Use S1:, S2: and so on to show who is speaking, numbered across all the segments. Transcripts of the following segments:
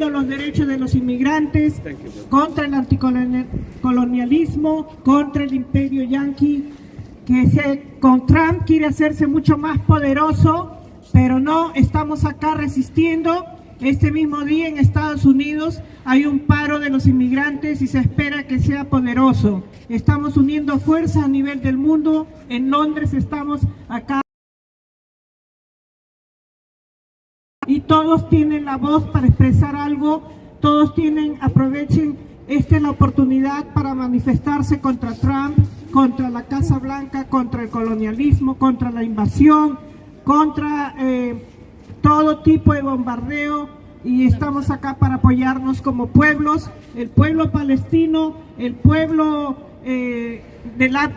S1: defendiendo los derechos de los inmigrantes, contra el anticolonialismo, contra el imperio yanqui, con Trump quiere hacerse mucho más poderoso, pero no, estamos acá resistiendo. Este mismo día en Estados Unidos hay un paro de los inmigrantes y se espera que sea poderoso. Estamos uniendo fuerzas a nivel del mundo. En Londres estamos acá. Y todos tienen la voz para expresar algo. Todos aprovechen, esta es la oportunidad para manifestarse contra Trump, contra la Casa Blanca, contra el colonialismo, contra la invasión, contra todo tipo de bombardeo, y estamos acá para apoyarnos como pueblos, el pueblo palestino, el pueblo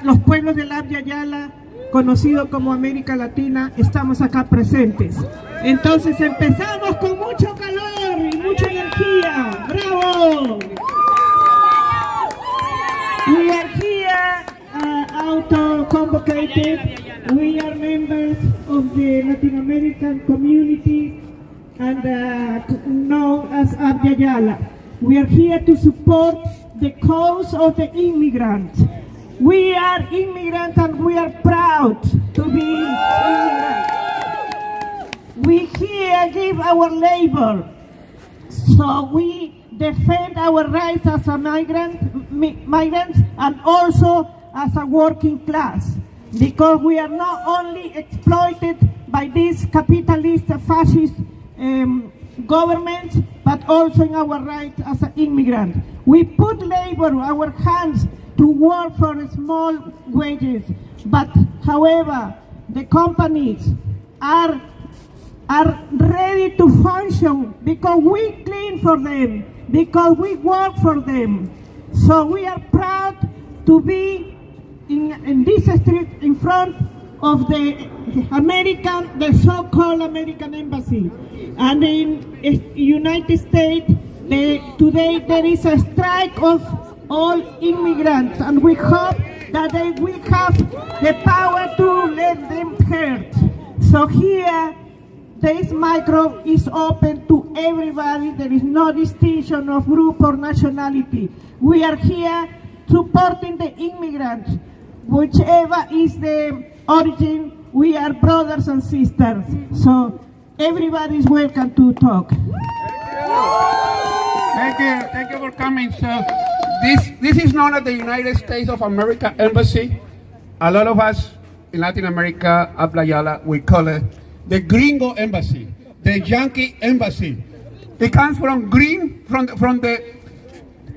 S1: los pueblos del Abya Yala, conocido como América Latina, estamos acá presentes. Entonces empezamos con mucho calor y mucha energía. ¡Bravo! We are here auto-convocated. We are members of the Latin American community and known as Abya Yala. We are here to support the cause of the immigrants. We are immigrants and we are proud to be immigrants. We here give our labor, so we defend our rights as a migrants and also as a working class, because we are not only exploited by these capitalist fascist governments, but also in our rights as an immigrant. We put labor, our hands, to work for small wages, but however, the companies are ready to function because we clean for them, because we work for them. So we are proud to be in this street in front of the so-called American embassy. And in United States, today there is a strike of all immigrants, and we hope that they will have the power to let them heard. So here, this micro is open to everybody. There is no distinction of group or nationality. We are here supporting the immigrants. Whichever is the origin, we are brothers and sisters. So everybody is welcome to talk.
S2: Thank you for coming. So this is known as the United States of America Embassy. A lot of us in Latin America, Abya Yala, we call it the Gringo Embassy, the Yankee Embassy. It comes from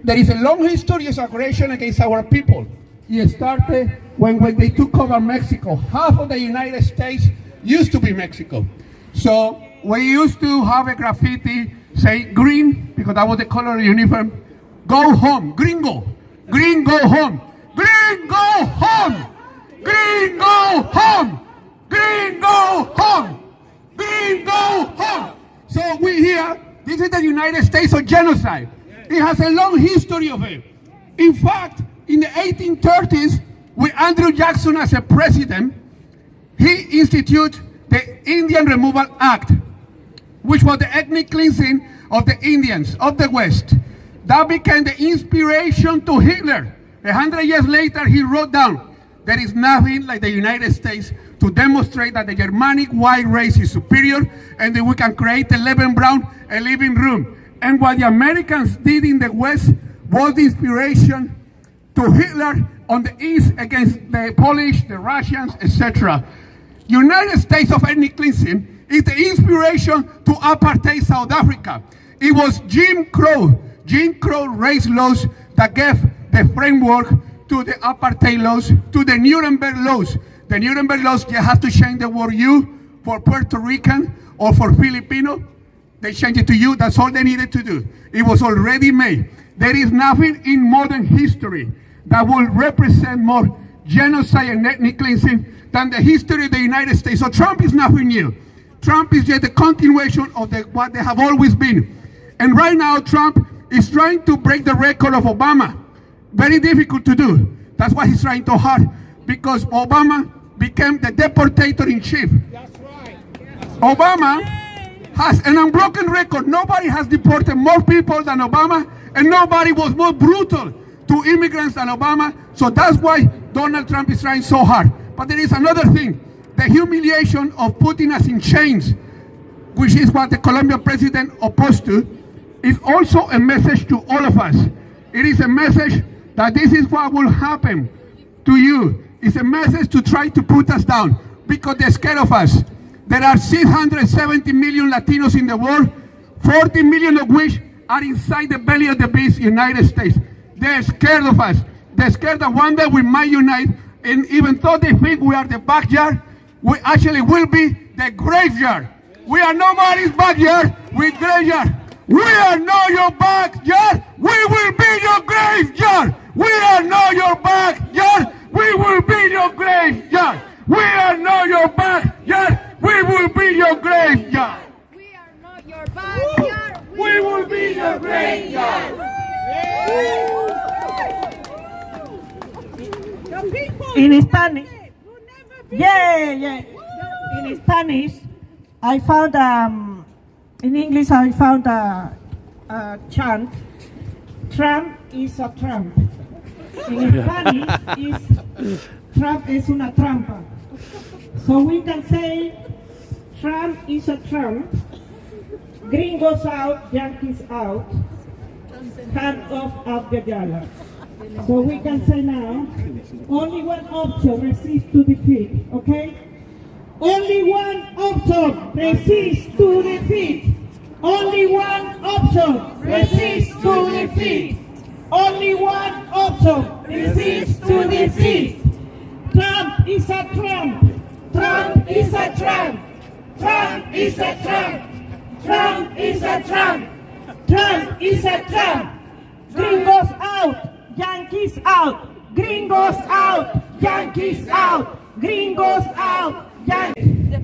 S2: there is a long history of aggression against our people. It started when they took over Mexico. Half of the United States used to be Mexico. So we used to have a graffiti, say green, because that was the color of the uniform. Go home, gringo. Green, go home. Green, go home. Green, go home. Green, go home. Green, go home. So we here, this is the United States of genocide. It has a long history of it. In fact, in the 1830s, with Andrew Jackson as a president, he instituted the Indian Removal Act, which was the ethnic cleansing of the Indians of the West. That became the inspiration to Hitler. 100 years later, he wrote down, there is nothing like the United States to demonstrate that the Germanic white race is superior and that we can create a level ground, a living room. And what the Americans did in the West was the inspiration to Hitler on the East against the Polish, the Russians, etc. United States of ethnic cleansing is the inspiration to apartheid South Africa. It was Jim Crow race laws that gave the framework to the apartheid laws, to the Nuremberg laws. The Nuremberg laws, you have to change the word you for Puerto Rican or for Filipino. They changed it to you. That's all they needed to do. It was already made. There is nothing in modern history that will represent more genocide and ethnic cleansing than the history of the United States. So Trump is nothing new. Trump is just a continuation of what they have always been. And right now, Trump is trying to break the record of Obama. Very difficult to do. That's why he's trying so hard, because Obama became the deportator in chief. That's right. Obama has an unbroken record. Nobody has deported more people than Obama, and nobody was more brutal to immigrants than Obama. So that's why Donald Trump is trying so hard. But there is another thing, the humiliation of putting us in chains, which is what the Colombian president opposed to, is also a message to all of us. It is a message that this is what will happen to you. It's a message to try to put us down because they're scared of us. There are 670 million Latinos in the world, 40 million of which are inside the belly of the beast, United States. They're scared of us. They're scared that one day we might unite, and even though they think we are the backyard, we actually will be the graveyard. We are nobody's backyard, we're graveyard. We are not your backyard, we will be your graveyard. We are not your backyard, we will be your graveyard. We are not your backyard, we will be your graveyard.
S3: We are not your backyard,
S2: We will be your graveyard.
S1: In Spanish, yeah. In Spanish, I found in English I found a chant. Trump is a Trump. In Spanish, is Trump es una trampa. So we can say Trump is a Trump. Gringos out, Yankees out. Hand off Abdala. So we can say now, only one option, resist to defeat, okay? Only one option, resist to defeat. Only one option, resist to defeat. Only one option, resist to defeat. Trump is a Trump. Trump is a Trump. Trump is a Trump. Trump is a Trump. Trump is a Trump. Gringos out. Yankees out, gringos out, Yankees out, gringos out, Yankees.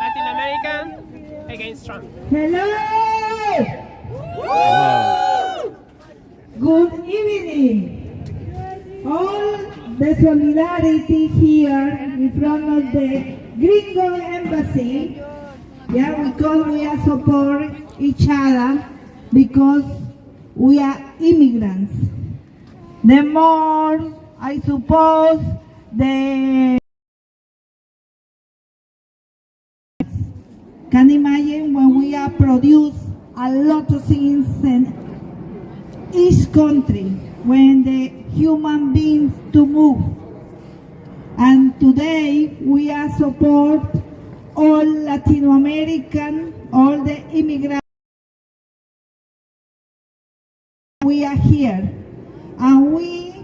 S4: Latin American against Trump.
S1: Hello! Good evening. All the solidarity here in front of the Gringo Embassy, because we are support each other because we are immigrants. The more, I suppose, the can imagine when we are produce a lot of things in each country when the human beings to move. And today we are support all Latino American, all the immigrants. We are here and we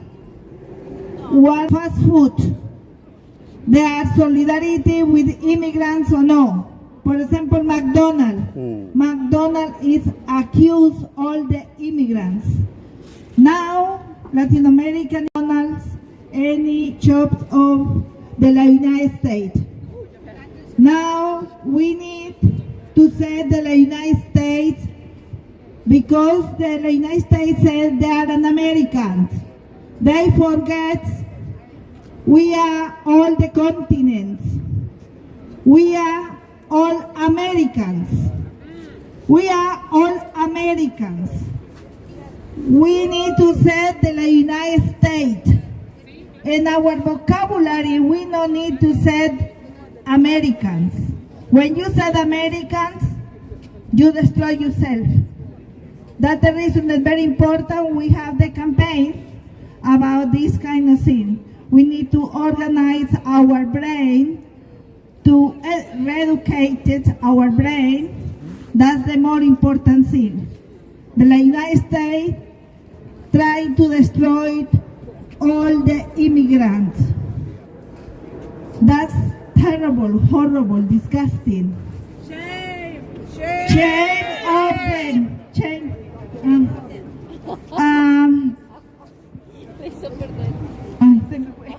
S1: want fast food. There are solidarity with immigrants or no. For example, McDonald's. McDonald's is accused all the immigrants. Now, Latin American McDonald's any shops of the United States. Now we need to say the United States because the United States said they are an Americans. They forget we are all the continents. We are all Americans. We are all Americans. We need to say the United States. In our vocabulary, we don't need to say Americans. When you said Americans, you destroy yourself. That's the reason that's very important. We have the campaign about this kind of thing. We need to organize our brain, to educate our brain. That's the more important thing. The United States tried to destroy all the immigrants. That's terrible, horrible, disgusting.
S3: Shame!
S1: Shame of them. Shame. Se me fue.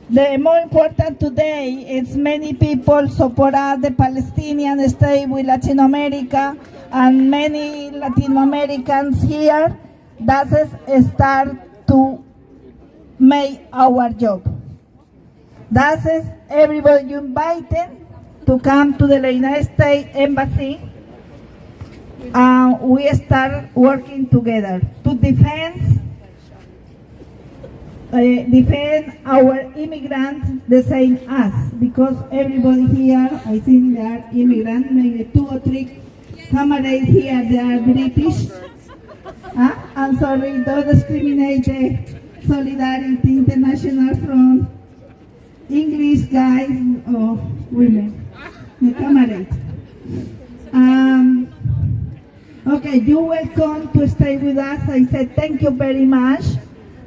S1: The more
S5: important today is many people support the Palestinian state with Latin America, and many Latin Americans here that start to make our job. That is everybody you invited to come to the United States Embassy. We start working together to defend our immigrants the same as, because everybody here, I think they are immigrants, maybe 2 or 3 comrades here, they are British. I'm sorry, don't discriminate the Solidarity International from English guys or women, the comrades. Okay, you're welcome to stay with us. I said thank you very much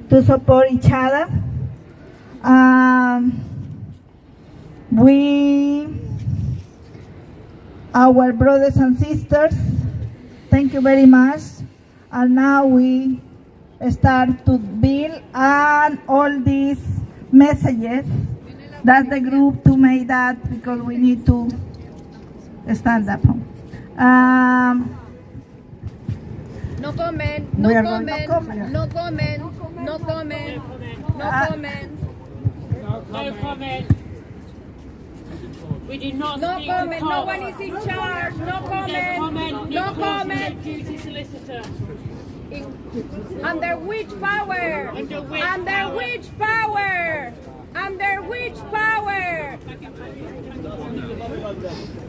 S5: to support each other. Our brothers and sisters, thank you very much. And now we start to build on all these messages. That's the group to make that, because we need to stand up.
S3: No comment, no comment, no comment, no comment, no comment.
S4: No comment. We did not
S3: No
S4: speak
S3: comment,
S4: to
S3: no
S4: Tom.
S3: one is in charge. No comment, no comment.
S4: Duty solicitor.
S3: Under which power?
S4: Under which
S3: Under
S4: power?
S3: which power? Under which power?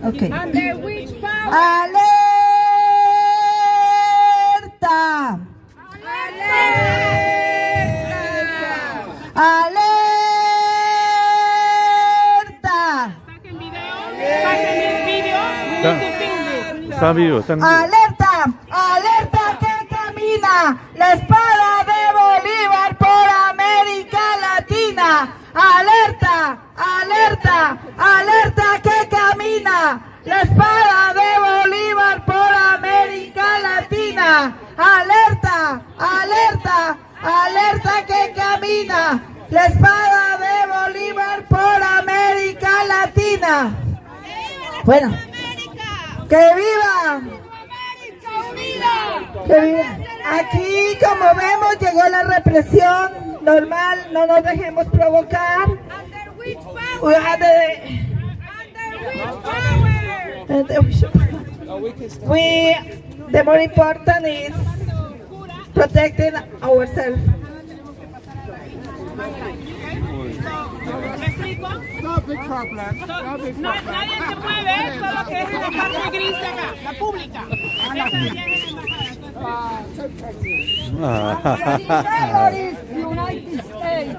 S5: Okay.
S3: Under which power?
S5: ¡Alerta! ¡Alerta!
S4: Saquen video. Saquen el video. We need to film this.
S6: Están vivos, están vivos.
S5: ¡Alerta! ¡Alerta que camina! La espada de Bolívar por América Latina. ¡Alerta! ¡Alerta! ¡Alerta que camina! La espada de Bolívar por América Latina. ¡Alerta! ¡Alerta! ¡Alerta que camina! La espada de Bolívar por América Latina. Bueno, ¡que viva! ¡Que viva! Aquí, como vemos, llegó la represión normal. No nos dejemos provocar.
S3: Under which power?
S5: We have the-
S3: Under which power?
S5: the more important is protecting ourselves.
S4: ¿Me explico? Nadie se mueve, solo que es la parte gris de acá, la pública. Esa ya es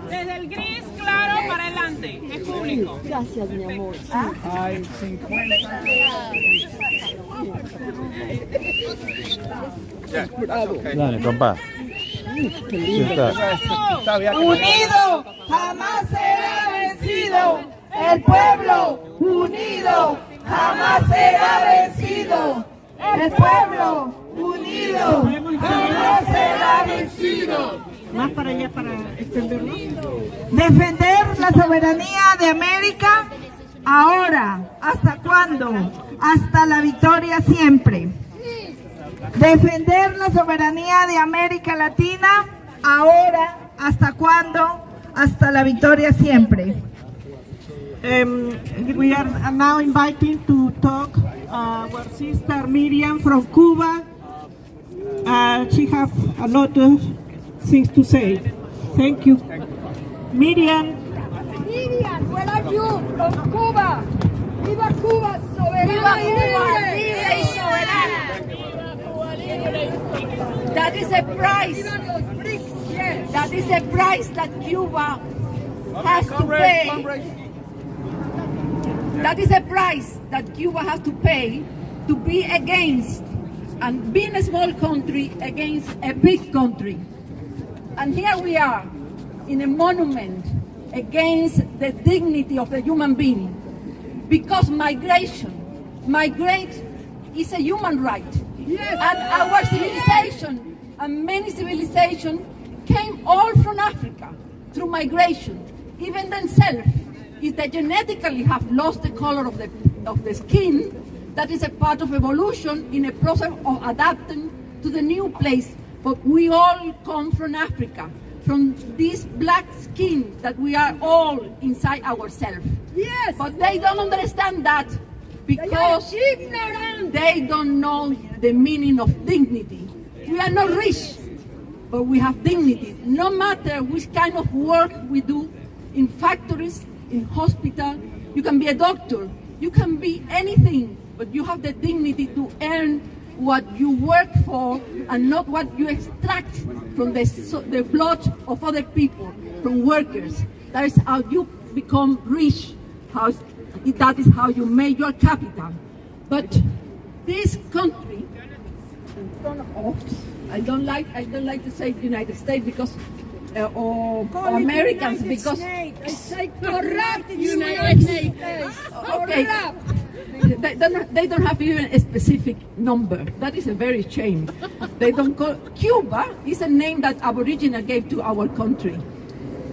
S4: desde el gris claro para adelante, es público.
S3: Gracias, mi amor.
S6: Dale, compa.
S5: Unido jamás será vencido. El pueblo unido jamás será vencido. El pueblo unido jamás será vencido.
S1: Más para allá para extenderlo.
S5: Defender la soberanía de América ahora. ¿Hasta cuándo? Hasta la victoria siempre. Defender la soberanía de América Latina ahora. ¿Hasta cuándo? Hasta la victoria siempre.
S1: We are now inviting to talk our sister Miriam from Cuba. She has a lot of things to say. Thank you. Miriam.
S3: Miriam, where are you? From Cuba. Viva Cuba, soberana y libre.
S7: That is a price. That is a price that Cuba has to pay. That is a price that Cuba has to pay to be against, and being a small country against a big country. And here we are in a monument against the dignity of the human being, because migrate is a human right. Yes. And our civilization and many civilizations came all from Africa through migration. Even themselves, If they genetically have lost the color of the skin, that is a part of evolution in a process of adapting to the new place. But we all come from Africa, from this black skin that we are all inside ourselves.
S3: Yes.
S7: But they don't understand that because
S3: They are ignorant.
S7: they don't know the meaning of dignity. We are not rich, but we have dignity. No matter which kind of work we do, in factories, in hospital, you can be a doctor, you can be anything, but you have the dignity to earn what you work for and not what you extract from the blood of other people, from workers. That is how you become rich. That is how you make your capital. But this country, in front of us, I don't like to say United States because or Americans because
S3: I say corrupt United States.
S7: okay. They don't have even a specific number. That is a very shame. They don't call Cuba is a name that Aboriginal gave to our country.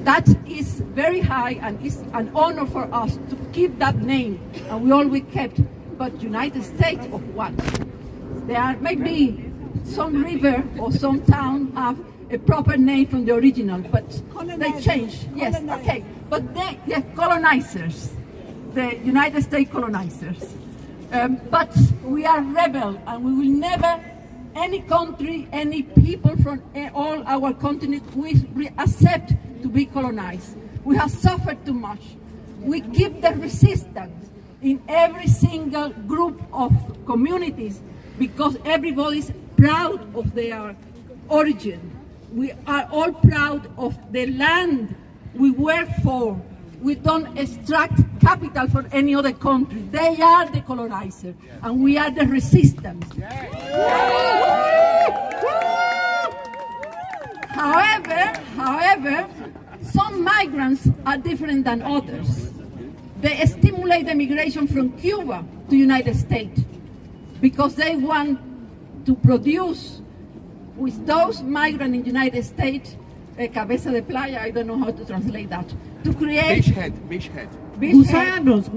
S7: That is very high and is an honor for us to keep that name, and we always kept. But United States of what? There are maybe some river or some town have a proper name from the original, but they changed. Yes, okay. But they're colonizers, the United States colonizers. But we are rebel, and we will never, any country, any people from all our continent, we accept to be colonized. We have suffered too much. We keep the resistance in every single group of communities because everybody is proud of their origin. We are all proud of the land we work for. We don't extract capital from any other country. They are the colonizer, and we are the resistance. However, some migrants are different than others. They stimulate the migration from Cuba to the United States because they want to produce with those migrants in the United States, cabeza de playa, I don't know how to translate that, to create...
S2: Beach head.
S1: Gusanos.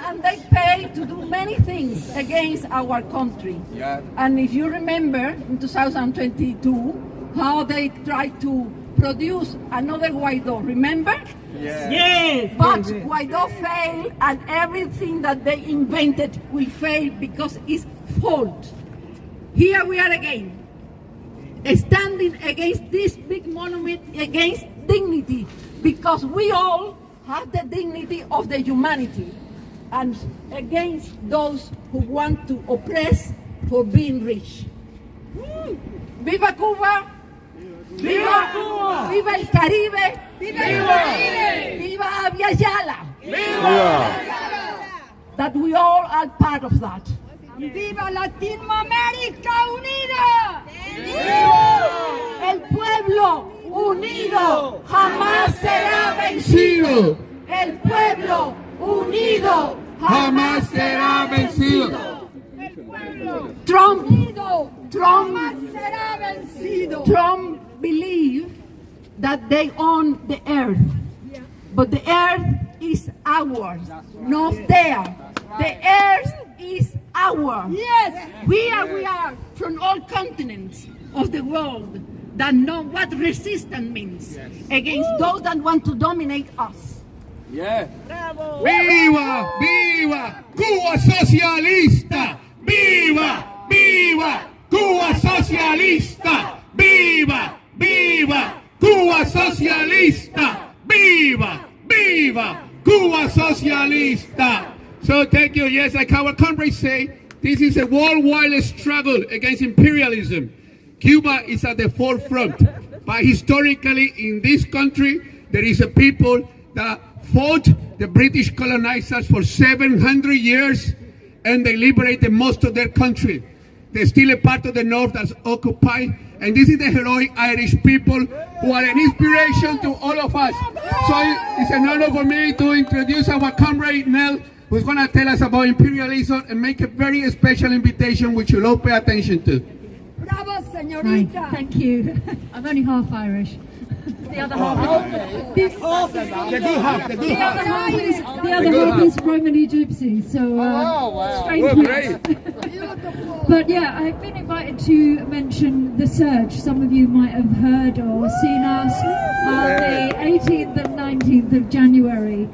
S7: And they pay to do many things against our country.
S2: Yeah.
S7: And if you remember, in 2022, how they tried to produce another Guaidó, remember?
S1: Yes.
S7: But Guaidó failed, and everything that they invented will fail because it's fault. Here we are again, standing against this big monument, against dignity, because we all have the dignity of the humanity, and against those who want to oppress for being rich. ¡Viva Cuba! ¡Viva Cuba! ¡Viva el Caribe! ¡Viva el Caribe! ¡Viva Abya Yala! ¡Viva! That we all are part of that.
S3: ¡Viva Latinoamérica unida!
S7: El pueblo unido jamás será vencido. El pueblo unido jamás será vencido. Trump
S3: será vencido.
S7: Trump believes that they own the earth, but the earth is ours, not theirs. The earth is ours.
S3: Yes.
S7: We are from all continents of the world that know what resistance means against those that want to dominate us.
S2: Yeah. ¡Viva! ¡Viva! ¡Cuba socialista! ¡Viva! ¡Viva! ¡Cuba socialista! ¡Viva! ¡Viva! ¡Cuba socialista! ¡Viva! ¡Viva! ¡Cuba socialista! So thank you. Yes, like our comrades say, this is a worldwide struggle against imperialism. Cuba is at the forefront. But historically, in this country, there is a people that fought the British colonizers for 700 years, and they liberated most of their country. There's still a part of the north that's occupied, and this is the heroic Irish people who are an inspiration to all of us. So it's an honor for me to introduce our comrade Nell, who's going to tell us about imperialism and make a very special invitation which you'll all pay attention to.
S3: Bravo, señorita.
S8: Thank you. I'm only half Irish.
S7: The other half.
S2: The good half, the good
S7: The other
S2: half.
S7: half is Romany Gypsy, so strange mix. But yeah, I've been invited to mention the Surge. Some of you might have heard or seen us on the 18th and 19th of January,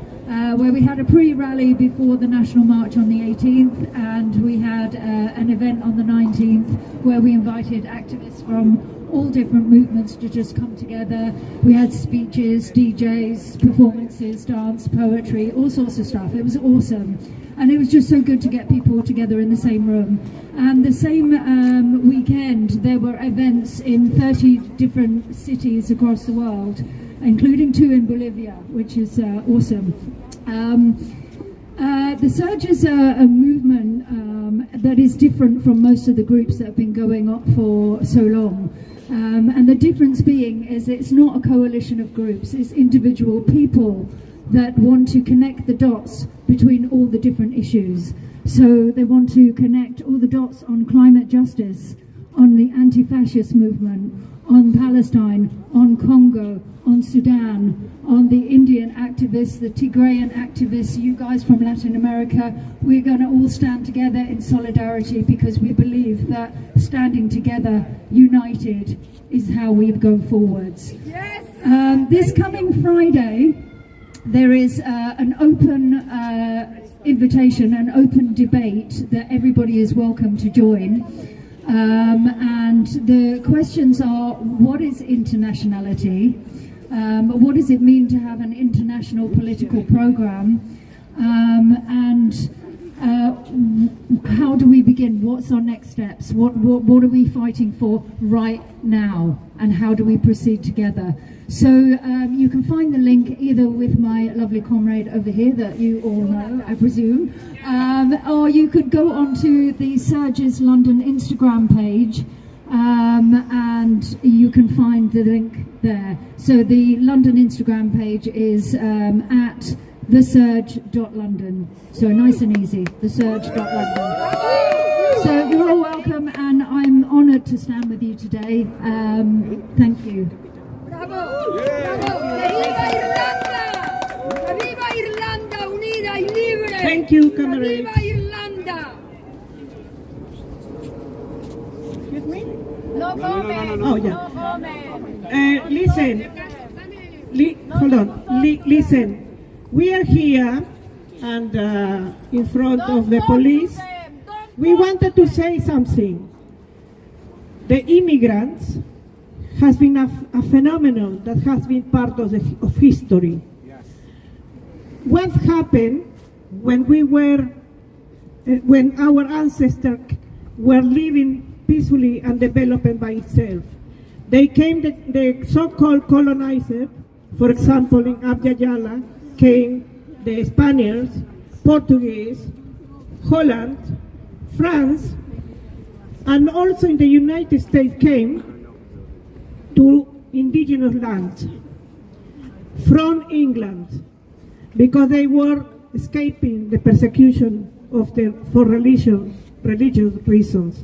S7: where we had a pre-rally before the National March on the 18th, and we had an event on the 19th where we invited activists from all different movements to just come together. We had speeches, DJs, performances, dance, poetry, all sorts of stuff. It was awesome. And it was just so good to get people together in the same room. And the same weekend, there were events in 30 different cities across the world, including 2 in Bolivia, which is awesome. The Surge is a movement that is different from most of the groups that have been going on for so long. And the difference being is it's not a coalition of groups, it's individual people that want to connect the dots between all the different issues. So they want to connect all the dots on climate justice, on the anti-fascist movement, on Palestine, on Congo, on Sudan, on the Indian activists, the Tigrayan activists, you guys from Latin America. We're going to all stand together in solidarity because we believe that standing together, united, is how we go forwards.
S3: Yes.
S7: This coming Friday, there is an open invitation, an open debate that everybody is welcome to join. And the questions are, what is internationality? What does it mean to have an international political program? And how do we begin? What's our next steps? What are we fighting for right now? And how do we proceed together? So you can find the link either with my lovely comrade over here that you all know, I presume, or you could go onto the Surge's London Instagram page, and you can find the link there. So the London Instagram page is at thesurge.london. So nice and easy, thesurge.london. So you're all welcome, and I'm honoured to stand with you today. Thank you.
S3: Bravo! Bravo! ¡Viva Irlanda! ¡Viva Irlanda unida y libre!
S1: Thank you, comrades.
S3: ¡Viva Irlanda!
S1: Excuse me?
S4: No comment.
S1: Oh, yeah.
S4: No comment.
S1: Listen. Hold on. Listen. We are here and in front of the police. We wanted to say something. The immigrants has been a phenomenon that has been part of history.
S2: Yes.
S1: What happened when we were, when our ancestors were living peacefully and developing by itself? They came, the so-called colonizer, for example, in Abya Yala, came the Spaniards, Portuguese, Holland, France, and also in the United States came to indigenous lands from England because they were escaping the persecution of for religious reasons.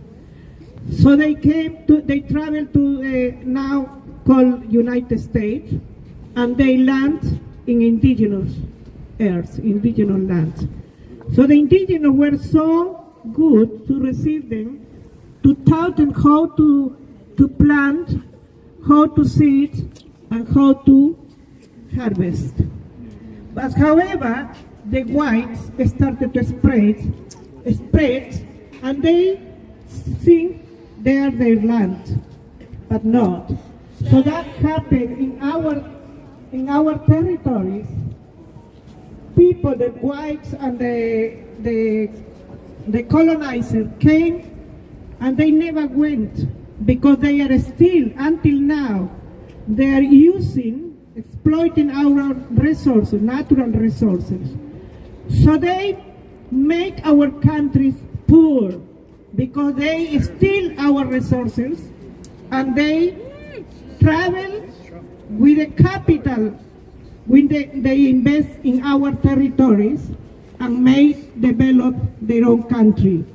S1: So they traveled to now called United States, and they land in indigenous earth, indigenous lands. So the indigenous were so good to receive them, to taught them how to plant, how to seed, and how to harvest. But however, the whites started to spread, and they think they are their land, but not. So that happened in our territories. People, the whites and the colonizer came, and they never went because they are still, until now, they are exploiting our resources, natural resources. So they make our countries poor because they steal our resources, and they travel with the capital when they invest in our territories and develop their own country.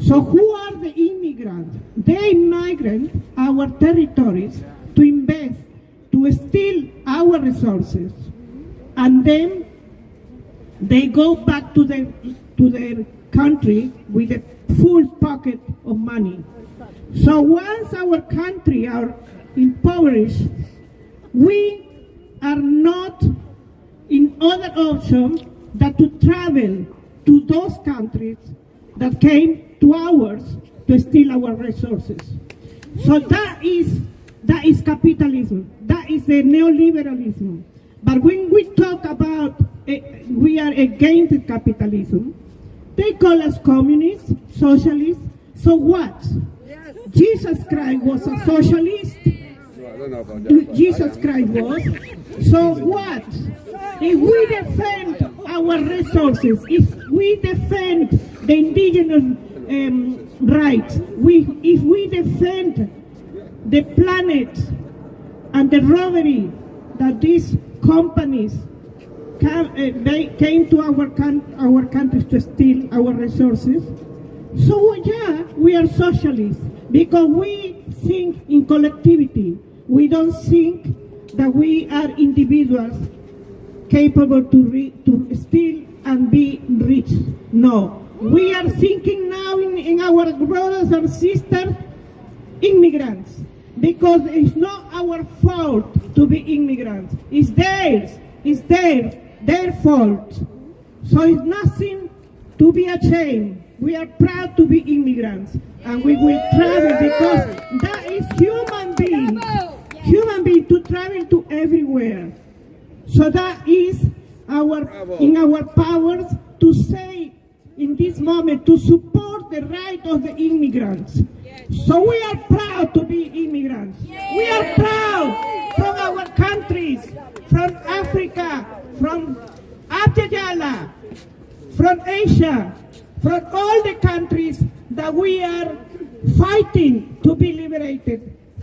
S1: So who are the immigrants? They migrate our territories to invest to steal our resources, and then they go back to their country with a full pocket of money. So once our country are impoverished, we are not in other option than to travel to those countries that came to ours to steal our resources. So that is capitalism. That is the neoliberalism. But when we talk about we are against capitalism, they call us communists, socialists. So what? Jesus Christ was a socialist. Jesus Christ was. So what? If we defend our resources, if we defend the indigenous rights, if we defend the planet and the robbery that these companies came to our countries to steal our resources, so yeah, we are socialists because we think in collectivity. We don't think that we are individuals capable to steal and be rich. No, we are thinking now in our brothers and sisters, immigrants, because it's not our fault to be immigrants. It's theirs. It's their fault. So it's nothing to be ashamed. We are proud to be immigrants, and we will travel because that is human being to travel to everywhere. So that is in our powers to say in this moment to support the right of the immigrants. So we are proud to be immigrants. We are proud from our countries, from Africa, from Abya, from Asia, from all the countries that we are fighting to be liberated,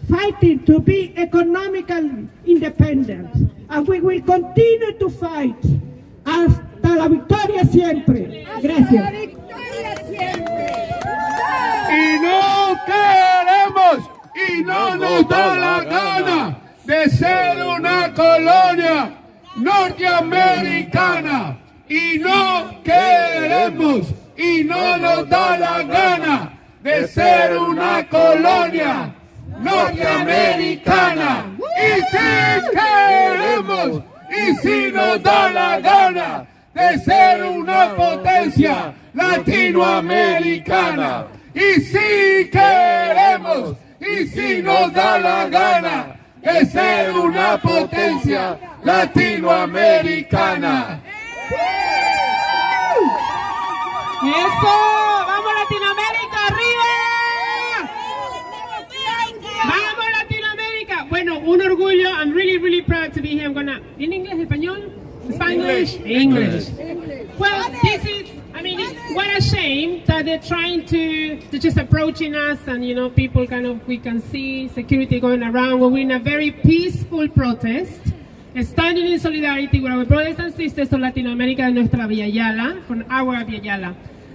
S1: fighting to be economically independent. And we will continue to fight hasta la victoria siempre. Gracias.
S2: Y no queremos y no nos da la gana de ser una colonia norteamericana. Y no queremos y no nos da la gana de ser una colonia norteamericana. Y si queremos y si nos da la gana de ser una potencia latinoamericana. Y si queremos y si nos da la gana de ser una potencia latinoamericana.
S4: ¡Eso! ¡Vamos Latinoamérica, arriba! ¡Vamos Latinoamérica! Bueno, un orgullo. I'm really, really proud to be here. I'm gonna... ¿En inglés, español? Spanish? English. Well, this is... I mean, what a shame that they're trying to just approaching us and, you know, people kind of... We can see security going around. We're in a very peaceful protest. Standing in solidarity with our brothers and sisters of Latin America and nuestra Via Yala, from our Via Yala.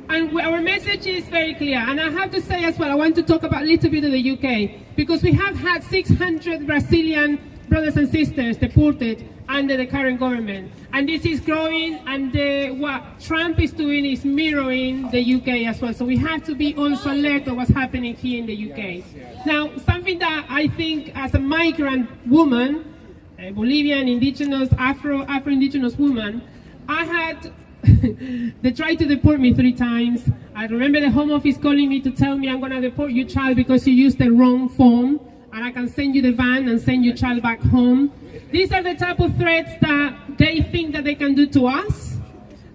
S4: And our message is very clear. And I have to say as well, I want to talk about a little bit of the UK, because we have had 600 Brazilian brothers and sisters deported under the current government. And this is growing, and what Trump is doing is mirroring the UK as well. So we have to be also alert of what's happening here in the UK. Now, something that I think as a migrant woman, Bolivian, indigenous, Afro-indigenous woman, I had, they tried to deport me 3 times. I remember the Home Office calling me to tell me, I'm going to deport your child because you used the wrong phone, and I can send you the van and send your child back home. These are the type of threats that they think that they can do to us,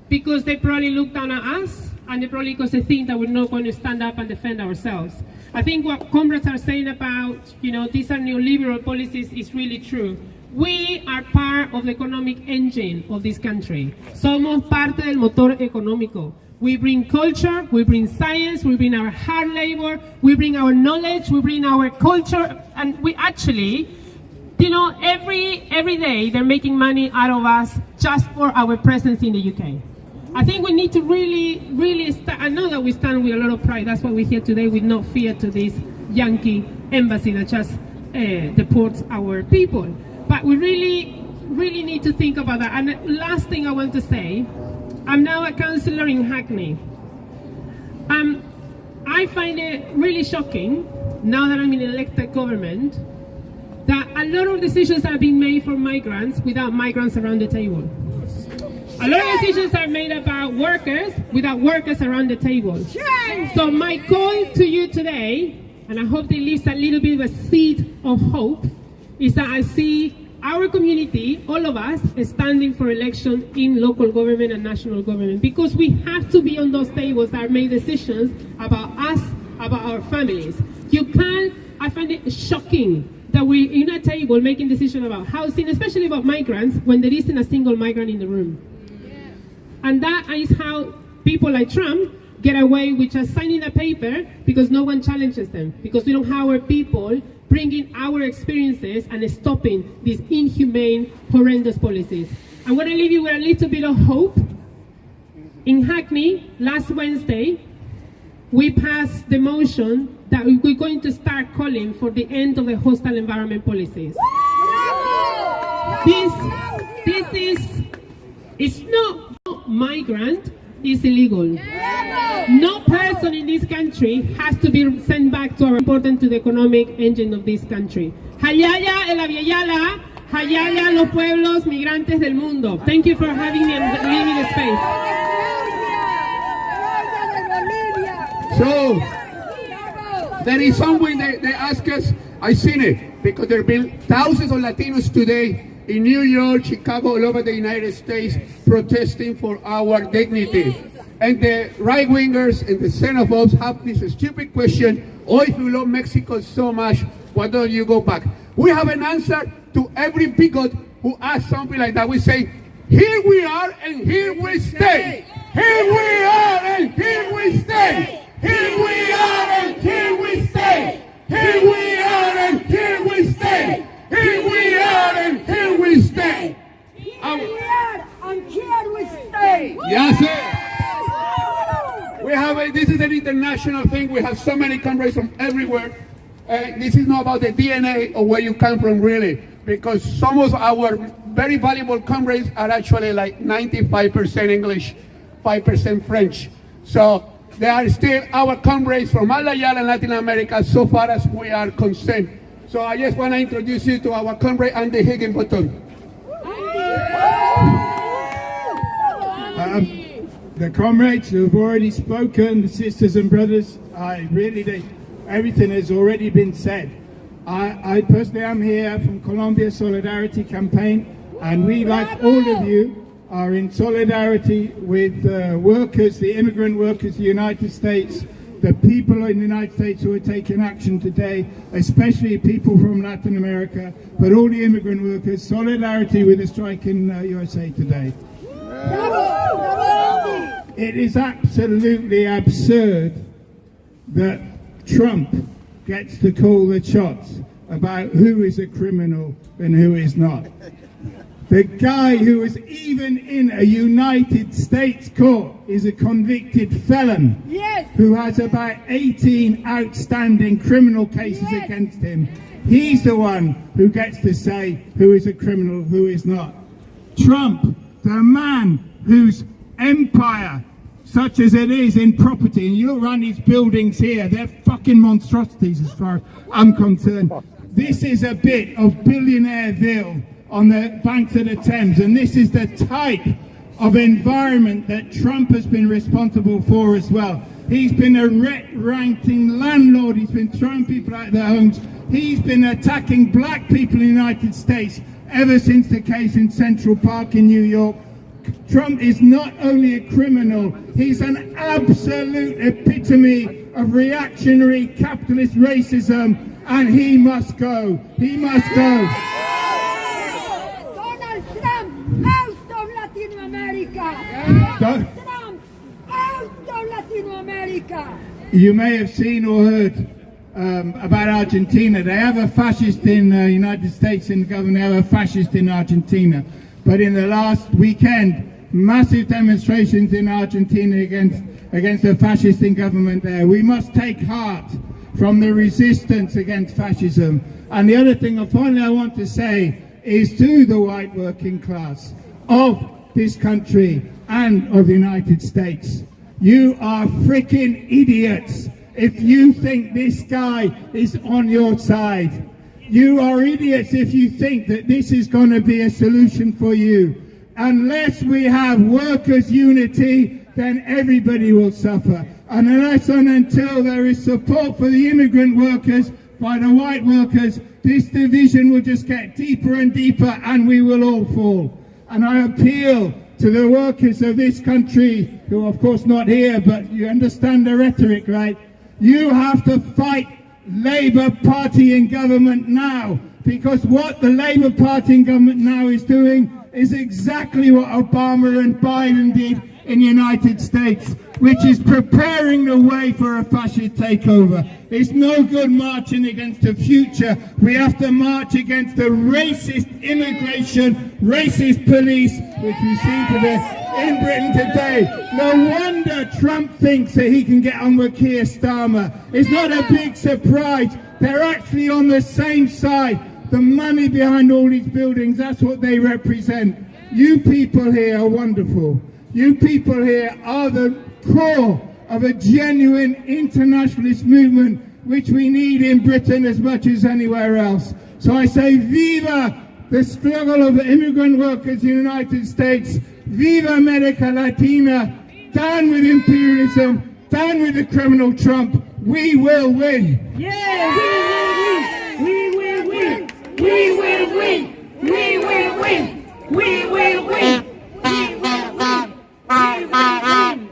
S4: because they probably look down at us, and they probably because they think that we're not going to stand up and defend ourselves. I think what comrades are saying about, you know, these are neoliberal policies is really true. We are part of the economic engine of this country. Somos parte del motor económico. We bring culture, we bring science, we bring our hard labor, we bring our knowledge, we bring our culture, and we actually, you know, every day they're making money out of us just for our presence in the UK. I think we need to really start. I know that we stand with a lot of pride. That's why we're here today with no fear to this Yankee embassy that just deports our people. But we really need to think about that. And the last thing I want to say, I'm now a councillor in Hackney. I find it really shocking, now that I'm in elected government, that a lot of decisions are being made for migrants without migrants around the table. A lot of decisions are made about workers without workers around the table. So my call to you today, and I hope it leaves a little bit of a seed of hope, is that I see our community, all of us, standing for election in local government and national government, because we have to be on those tables that make decisions about us, about our families. You can't, I find it shocking that we're in a table making decisions about housing, especially about migrants, when there isn't a single migrant in the room. And that is how people like Trump get away with just signing a paper because no one challenges them, because we don't have our people bringing our experiences and stopping these inhumane, horrendous policies. I want to leave you with a little bit of hope. In Hackney, last Wednesday, we passed the motion that we're going to start calling for the end of the hostile environment policies. This is, it's not migrant, it's illegal. No person in this country has to be sent back to our important to the economic engine of this country. Hayaya el Aviala, Hayaya los pueblos migrantes del mundo. Thank you for having me and giving me the space.
S2: So, there is something they ask us, I've seen it, because there have been thousands of Latinos today in New York, Chicago, all over the United States, protesting for our dignity. And the right-wingers and the xenophobes have this stupid question, oh, if you love Mexico so much, why don't you go back? We have an answer to every bigot who asks something like that. We say, here we are and here we stay. Here we are and here we stay. Here we are and here we stay. Here we are and here we stay. Here we are and here we stay.
S3: Here we are and here we stay.
S2: Yes, sir. We have this is an international thing. We have so many comrades from everywhere. This is not about the DNA of where you come from, really, because some of our very valuable comrades are actually like 95% English, 5% French. So they are still our comrades from all Ayala and Latin America, so far as we are concerned. So I just want to introduce you to our comrade Andy Higginbottom.
S8: The comrades who have already spoken, the sisters and brothers, everything has already been said. I personally am here from Colombia Solidarity Campaign, and we, like all of you, are in solidarity with workers, the immigrant workers of the United States, the people in the United States who are taking action today, especially people from Latin America, but all the immigrant workers, solidarity with the strike in USA today. It is absolutely absurd that Trump gets to call the shots about who is a criminal and who is not. The guy who was even in a United States court is a convicted felon.
S3: Yes.
S8: Who has about 18 outstanding criminal cases against him. He's the one who gets to say who is a criminal, who is not. Trump, the man whose empire, such as it is in property, and you'll run these buildings here, they're fucking monstrosities as far as I'm concerned. This is a bit of Billionaireville on the banks of the Thames, and this is the type of environment that Trump has been responsible for as well. He's been a ranking landlord, he's been throwing people out of their homes, he's been attacking black people in the United States ever since the case in Central Park in New York. Trump is not only a criminal, he's an absolute epitome of reactionary capitalist racism, and he must go. He must go.
S3: Donald Trump, out of Latin America. Donald Trump, out of Latin America.
S8: You may have seen or heard about Argentina. They have a fascist in the United States in the government, they have a fascist in Argentina. But in the last weekend, massive demonstrations in Argentina against the fascist government there. We must take heart from the resistance against fascism. And the other thing finally I want to say is to the white working class of this country and of the United States. You are freaking idiots if you think this guy is on your side. You are idiots if you think that this is going to be a solution for you. Unless we have workers' unity, then everybody will suffer. And unless and until there is support for the immigrant workers by the white workers, this division will just get deeper and deeper and we will all fall. And I appeal to the workers of this country, who are of course not here, but you understand the rhetoric, right? You have to fight Labour Party in government now, because what the Labour Party in government now is doing is exactly what Obama and Biden did in the United States, which is preparing the way for a fascist takeover. It's no good marching against the future. We have to march against the racist immigration, racist police, which we see today in Britain today. No wonder Trump thinks that he can get on with Keir Starmer. It's not a big surprise. They're actually on the same side. The money behind all these buildings, that's what they represent. You people here are wonderful. You people here are the core of a genuine internationalist movement, which we need in Britain as much as anywhere else. So I say, viva the struggle of the immigrant workers in the United States. Viva America Latina. Down with imperialism. Down with the criminal Trump. We will win.
S1: Yeah, we will win. We will win. We will win. We will win. We will win.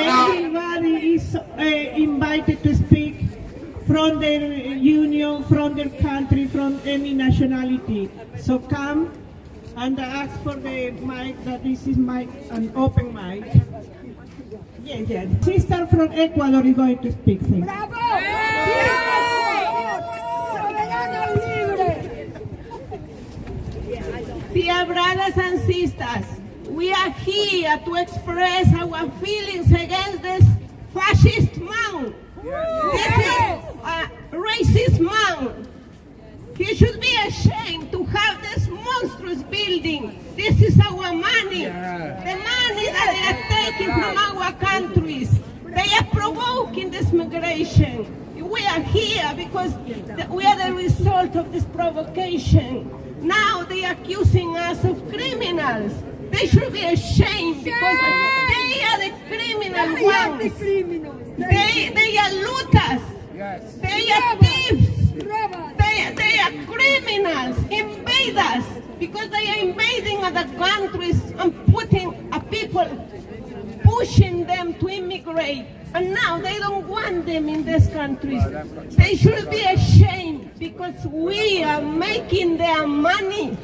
S1: Everybody is invited to speak from their union, from their country, from any nationality. So come and ask for the mic, that this is an open mic. Yeah. Sister from Ecuador is going to speak.
S3: ¡Bravo! ¡Soberano libre!
S9: Dear brothers and sisters, we are here to express our feelings against this fascist man. This is a racist man. He should be ashamed to have this monstrous building. This is our money. The money that they are taking from our countries. They are provoking this migration. We are here because we are the result of this provocation. Now they are accusing us of criminals. They should be ashamed because they are the criminal ones. They are looters. They are thieves. They are criminals, invaders, because they are invading other countries and putting people, pushing them to immigrate. And now they don't want them in these countries. They should be ashamed because we are making their money.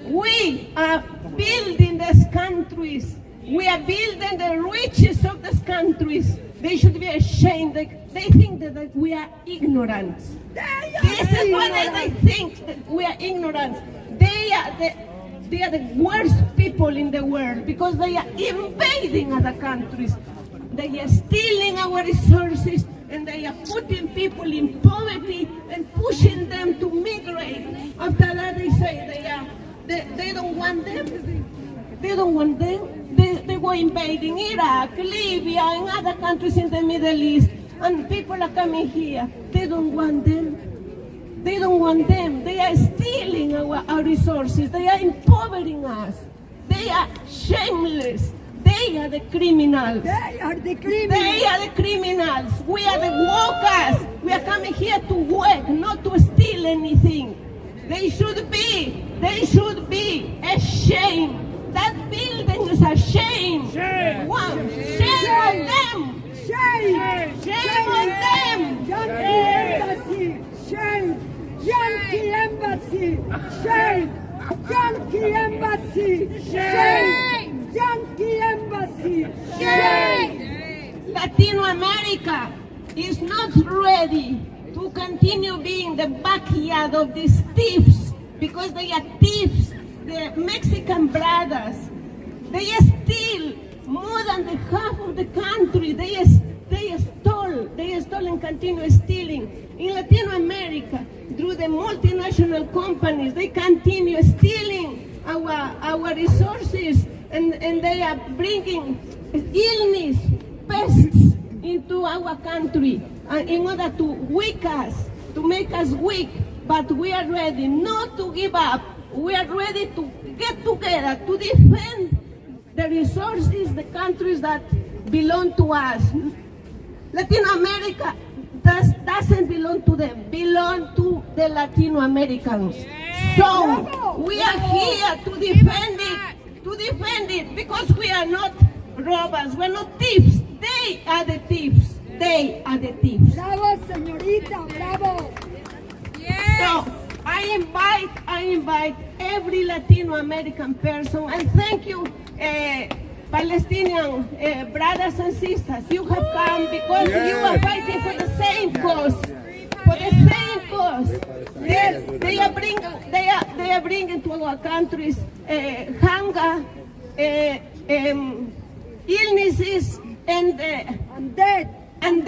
S9: We are building these countries. We are building the riches of these countries. They should be ashamed. They think that we are ignorant. This is why they think that we are ignorant. They are the worst people in the world because they are invading other countries. They are stealing our resources and they are putting people in poverty and pushing them to migrate. After that they say they don't want them. They don't want them. They were invading Iraq, Libya, and other countries in the Middle East. And people are coming here. They don't want them. They don't want them. They are stealing our resources. They are impoverishing us. They are shameless. They are the criminals.
S3: They are the criminals.
S9: They are the criminals. We are the workers. We are coming here to work, not to steal anything. They should be ashamed. That building is a shame. Shame. One. Shame on them.
S3: Shame.
S9: Shame on them.
S3: Yankee Embassy. Shame. Yankee Embassy. Shame. Yankee Embassy. Shame. Yankee Embassy. Shame.
S9: Latino America is not ready to continue being the backyard of these thieves because they are thieves. The Mexican brothers, they steal more than the half of the country. They stole and continue stealing. In Latin America, the multinational companies, they continue stealing our resources, and they are bringing illness, pests into our country in order to weaken us, to make us weak. But we are ready not to give up. We are ready to get together to defend the resources, the countries that belong to us. Latin America doesn't belong to them, belong to the Latino Americans. So we are here to defend it, because we are not robbers, we're not thieves. They are the thieves. They are the thieves.
S3: Bravo, señorita, bravo.
S9: So I invite every Latino American person, and thank you, Palestinian brothers and sisters. You have come because you are fighting for the same cause. For the same cause. They are bringing to our countries hunger, illnesses, and death. And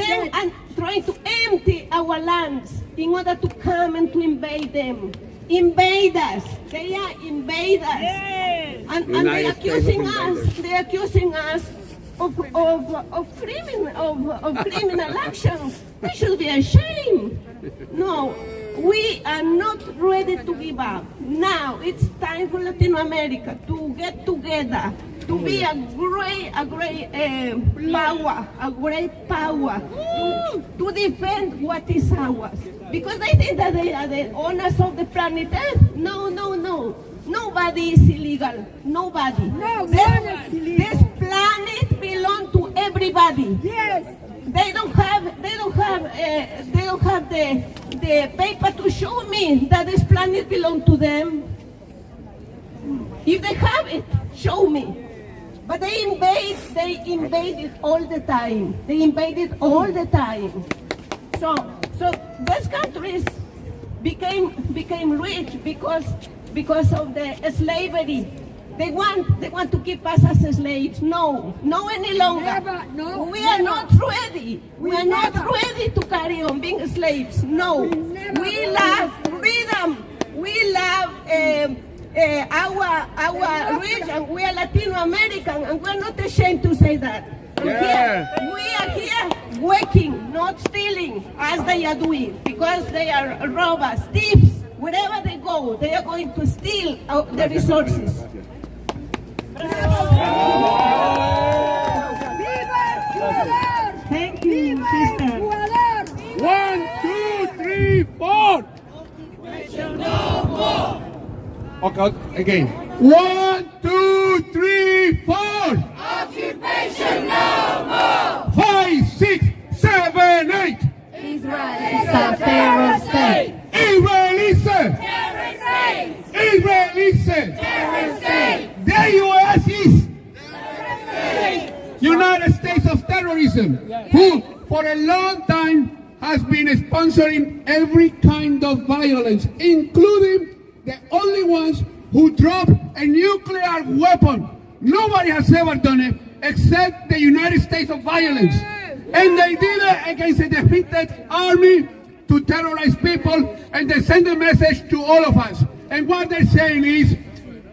S9: trying to empty our lands in order to come and to invade them. Invade us. They are invaders. Yes. And they're accusing us of criminal actions. They should be ashamed. No, we are not ready to give up. Now it's time for Latin America to get together, to be a great power, to defend what is ours. Because they think that they are the owners of the planet Earth. No. Nobody is illegal. Nobody.
S3: No,
S9: this planet belongs to everybody.
S3: Yes.
S9: They don't have the paper to show me that this planet belongs to them. If they have it, show me. But they invade it all the time. They invade it all the time. So those countries became rich because of the slavery. They want to keep us as slaves. No any longer.
S3: Never,
S9: we are not ready. We are not ready to carry on being slaves. No. We love freedom. We love our region. We are Latino American, and we're not ashamed to say that. We are here working, not stealing, as they are doing, because they are robbers, thieves. Wherever they go, they are going to steal the resources.
S1: Thank you, sister.
S2: 1, 2, 3, 4. No more. Okay, again. 1, 2, 3, 4.
S3: Occupation no more.
S2: 5, 6, 7, 8.
S3: Israel is a terror state.
S2: Israel is a
S3: Terror state.
S2: Israel is a
S3: Terror state.
S2: the U.S. is United States of Terrorism, who for a long time has been sponsoring every kind of violence, including the only ones who drop a nuclear weapon. Nobody has ever done it except the United States of violence. And they did it against a defeated army to terrorize people, and they send a message to all of us. And what they're saying is,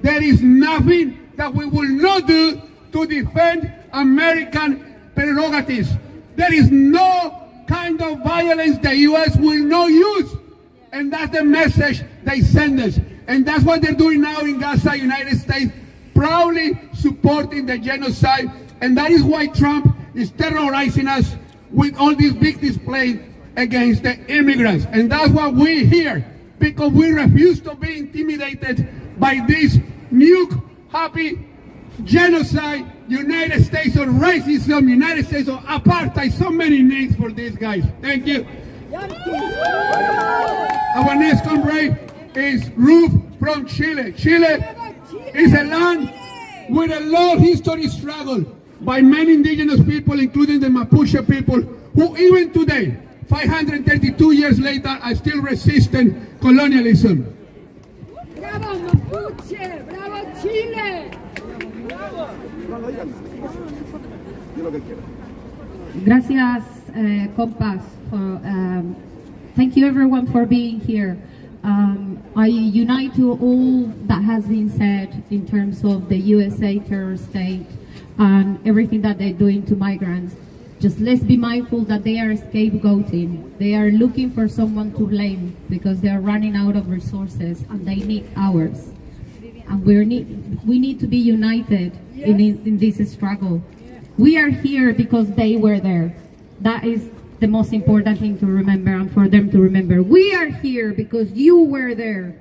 S2: there is nothing that we will not do to defend American prerogatives. There is no kind of violence the U.S. will not use. And that's the message they send us. And that's what they're doing now in Gaza, United States, proudly supporting the genocide. And that is why Trump is terrorizing us with all these big displays against the immigrants. And that's why we're here, because we refuse to be intimidated by this nuke-happy genocide, United States of racism, United States of apartheid, so many names for these guys. Thank you. Our next comrade is Ruth from Chile. Chile is a land with a long history struggle by many indigenous people, including the Mapuche people, who even today, 532 years later, are still resisting colonialism.
S3: Bravo Mapuche, bravo Chile.
S10: Gracias, compas. Thank you everyone for being here. I unite to all that has been said in terms of the USA terrorist state and everything that they're doing to migrants. Just let's be mindful that they are scapegoating. They are looking for someone to blame because they are running out of resources and they need ours. And we need to be united in this struggle. We are here because they were there. That is the most important thing to remember and for them to remember. We are here because you were there.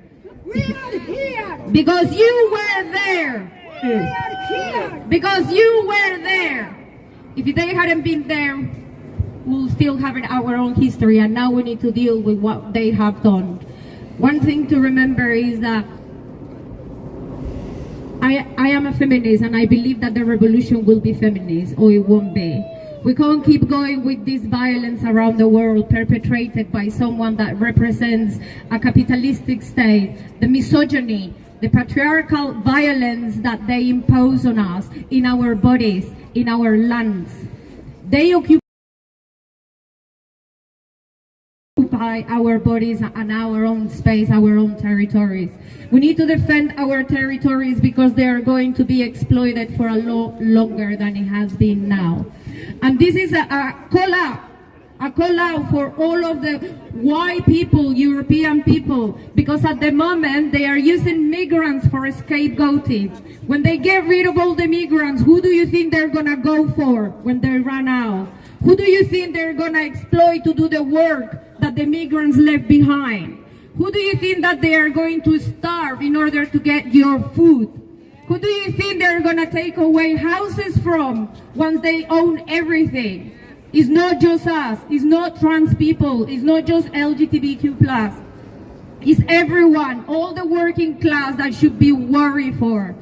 S3: We are here.
S10: Because you were there.
S3: We are here.
S10: Because you were there. If they hadn't been there, we'll still have our own history, and now we need to deal with what they have done. One thing to remember is that I am a feminist, and I believe that the revolution will be feminist, or it won't be. We can't keep going with this violence around the world perpetrated by someone that represents a capitalistic state, the misogyny, the patriarchal violence that they impose on us in our bodies, in our lands. They occupy our bodies and our own space, our own territories. We need to defend our territories because they are going to be exploited for a lot longer than it has been now. And this is a call out for all of the white people, European people, because at the moment they are using migrants for scapegoating. When they get rid of all the migrants, who do you think they're gonna go for when they run out? Who do you think they're gonna exploit to do the work that the migrants left behind? Who do you think that they are going to starve in order to get your food? Who do you think they're gonna take away houses from once they own everything? It's not just us, it's not trans people, it's not just LGBTQ+. It's everyone, all the working class that should be worried for.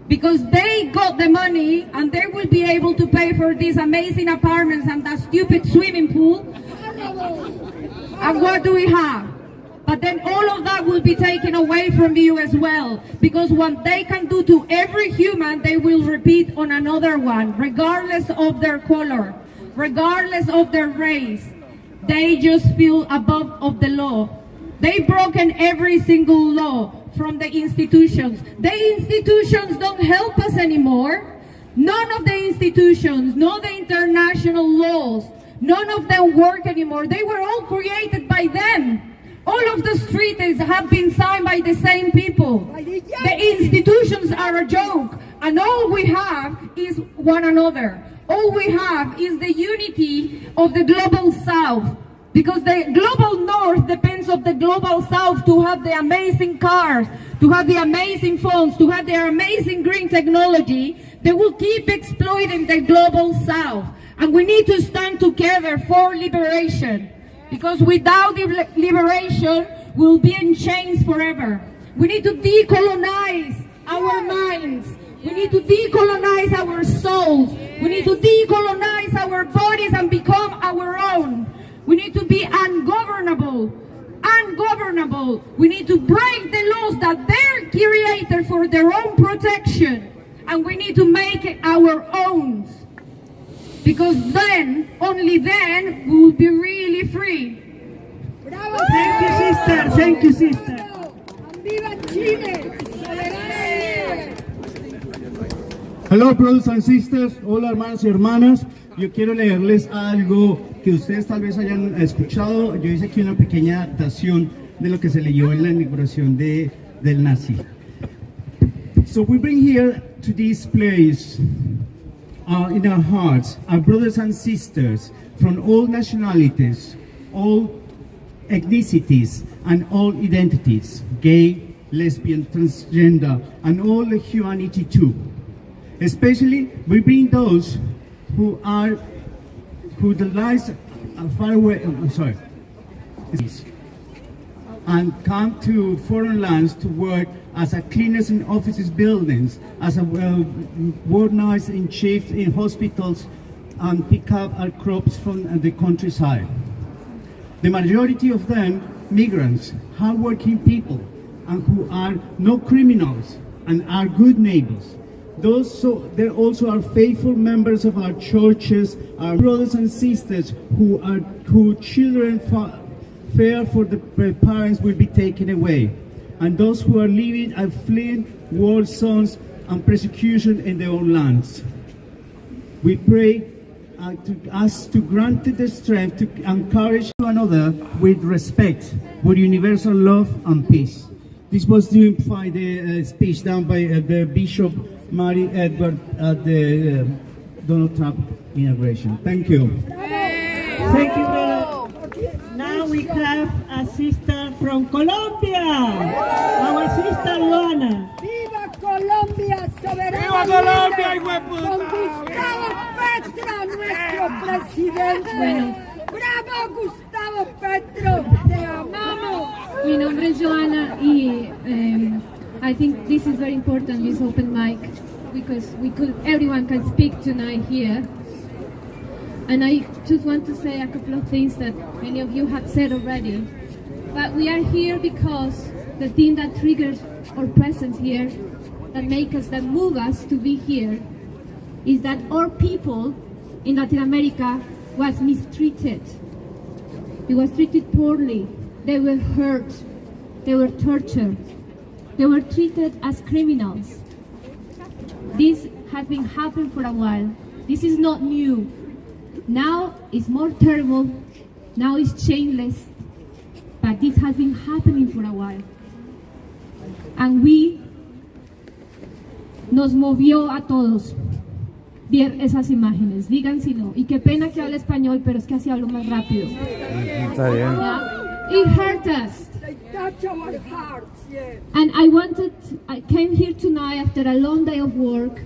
S10: Because they got the money and they will be able to pay for these amazing apartments and that stupid swimming pool. And what do we have? But then all of that will be taken away from you as well. Because what they can do to every human, they will repeat on another one, regardless of their color, regardless of their race. They just feel above of the law. They've broken every single law from the institutions. The institutions don't help us anymore. None of the institutions, none of the international laws, none of them work anymore. They were all created by them. All of the treaties have been signed by the same people. The institutions are a joke, and all we have is one another. All we have is the unity of the global south. Because the global north depends on the global south to have the amazing cars, to have the amazing phones, to have their amazing green technology. They will keep exploiting the global south. And we need to stand together for liberation. Because without liberation, we'll be in chains forever. We need to decolonize our minds. We need to decolonize our souls. We need to decolonize our bodies and become our own. We need to be ungovernable. Ungovernable. We need to break the laws that they're created for their own protection. And we need to make it our own. Because then, only then, we will be really free.
S3: Bravo.
S1: Thank you, sister. Thank you, sister.
S3: ¡Viva Chile!
S8: Hello, brothers and sisters. Hola, hermanos y hermanas. Yo quiero leerles algo que ustedes tal vez hayan escuchado. Yo hice aquí una pequeña adaptación de lo que se leyó en la inauguración del nazi. So we bring here to this place in our hearts our brothers and sisters from all nationalities, all ethnicities, and all identities, gay, lesbian, transgender, and all humanity too. Especially, we bring those who the lives are far away, and come to foreign lands to work as a cleaners in offices, buildings, as a ward nurse in chiefs in hospitals, and pick up our crops from the countryside. The majority of them, migrants, hardworking people, and who are no criminals and are good neighbors. There also are faithful members of our churches, our brothers and sisters who children fear for the parents will be taken away, and those who are living and fleeing war zones and persecution in their own lands. We pray to us to grant the strength to encourage one another with respect, with universal love and peace. This was during the speech done by the Bishop Mary Edward at the Donald Trump inauguration. Thank you.
S1: Thank you, brother. Now we have a sister from Colombia, our sister Luana.
S3: ¡Viva Colombia soberana!
S2: ¡Viva Colombia, hijo de
S3: Con
S2: puta!
S3: Gustavo Petro, nuestro presidente. ¡Bravo, Gustavo Petro! ¡Te amamos!
S10: Mi nombre es Joana y I think this is very important, this open mic, because everyone can speak tonight here. And I just want to say a couple of things that many of you have said already. But we are here because the thing that triggers our presence here, that move us to be here, is that our people in Latin America was mistreated. It was treated poorly. They were hurt. They were tortured. They were treated as criminals. This has been happening for a while. This is not new. Now it's more terrible. Now it's shameless. But this has been happening for a while. And nos movió a todos ver esas imágenes. Digan si no. Y qué pena que hable español, pero es que así hablo más rápido.
S6: Está bien.
S10: It hurt us.
S3: They touch our hearts, yes.
S10: And I came here tonight after a long day of work,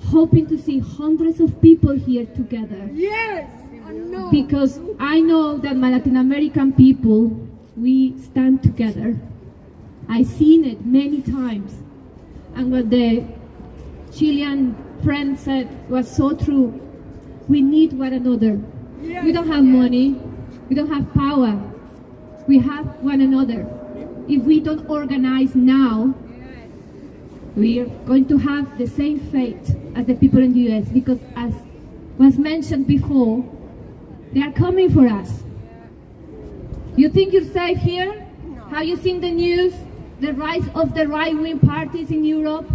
S10: hoping to see hundreds of people here together.
S3: Yes, I know.
S10: Because I know that my Latin American people, we stand together. I've seen it many times. And what the Chilean friend said was so true. We need one another.
S3: Yes.
S10: We don't have money. We don't have power. We have one another. If we don't organize now, we are going to have the same fate as the people in the US, because as was mentioned before, they are coming for us. You think you're safe here? Have you seen the news? The rise of the right-wing parties in Europe?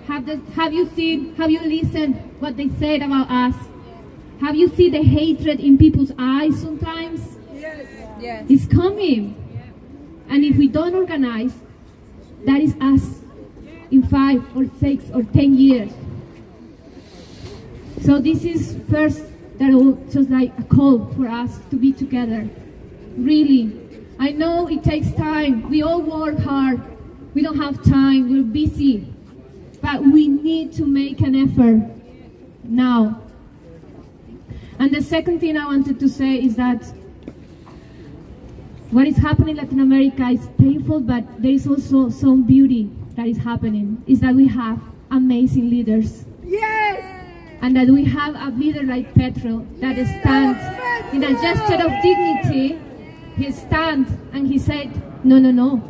S10: Have you listened what they said about us? Have you seen the hatred in people's eyes sometimes?
S3: Yes. Yes.
S10: It's coming. And if we don't organize, that is us in 5 or 6 or 10 years. So this is first just like a call for us to be together. Really. I know it takes time. We all work hard. We don't have time. We're busy. But we need to make an effort now. And the second thing I wanted to say is that what is happening in Latin America is painful, but there is also some beauty that is happening, is that we have amazing leaders.
S3: Yes!
S10: And that we have a leader like Petro that stands in a gesture of dignity. He stands and he said, no,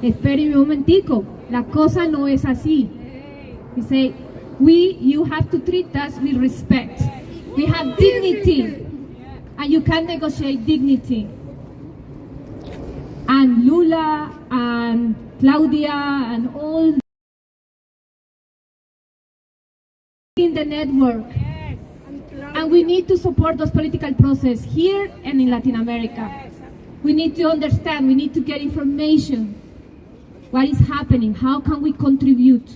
S10: espere un momentico, la cosa no es así. He said, you have to treat us with respect. We have dignity, and you can negotiate dignity. And Lula and Claudia and all in the network. And we need to support those political processes here and in Latin America. We need to understand, we need to get information. What is happening? How can we contribute?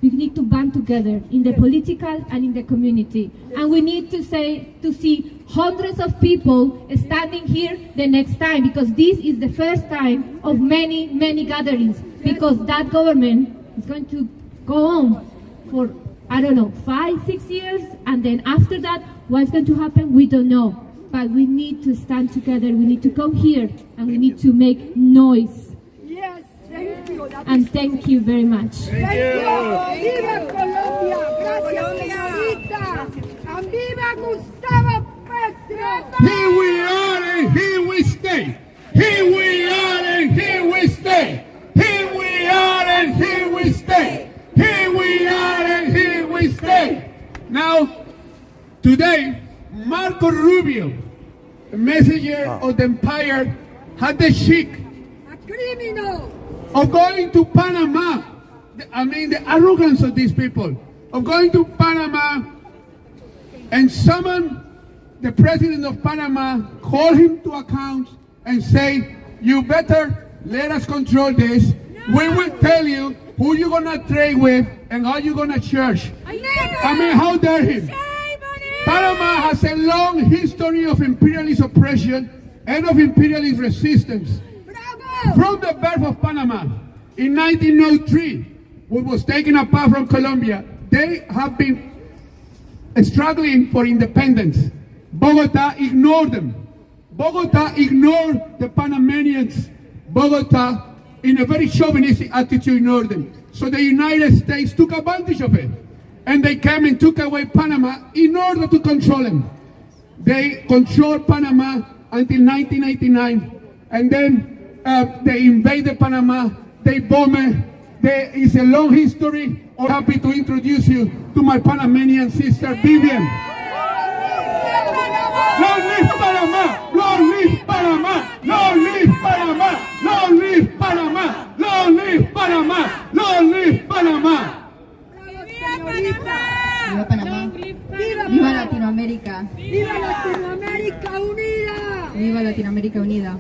S10: We need to band together in the political and in the community. And we need to see hundreds of people standing here the next time, because this is the first time of many, many gatherings, because that government is going to go on for, 5, 6 years, and then after that, what's going to happen, we don't know. But we need to stand together, we need to come here, and we need to make noise.
S3: Yes, thank you.
S10: And thank you very much.
S3: Thank you. ¡Viva Colombia! Gracias, señorita. And viva Gustavo Petro.
S2: Here we are and here we stay. Here we are and here we stay. Here we are and here we stay. Here we are and here we stay. Now, today, Marco Rubio, the messenger of the Empire had the cheek
S3: A criminal.
S2: of going to Panama. I mean, the arrogance of these people, of going to Panama and summon the president of Panama, call him to account and say, you better let us control this. We will tell you who you're gonna trade with and how you're gonna charge. I mean, how dare him? Panama has a long history of imperialist oppression and of imperialist resistance. From the birth of Panama in 1903, which was taken apart from Colombia, they have been struggling for independence. Bogota ignored them. Bogota ignored the Panamanians. Bogota, in a very chauvinistic attitude, ignored them. So the United States took advantage of it. And they came and took away Panama in order to control them. They controlled Panama until 1989. And then they invaded Panama. They bombed it. There is a long history. I'm happy to introduce you to my Panamanian sister, Vivian. Long live Panama! Long live Panama! Long live Panama! Long live Panama! Long live Panama! Long live Panama!
S11: Viva Panamá. Viva Latinoamérica.
S3: Viva Latinoamérica Unida.
S11: Viva Latinoamérica Unida.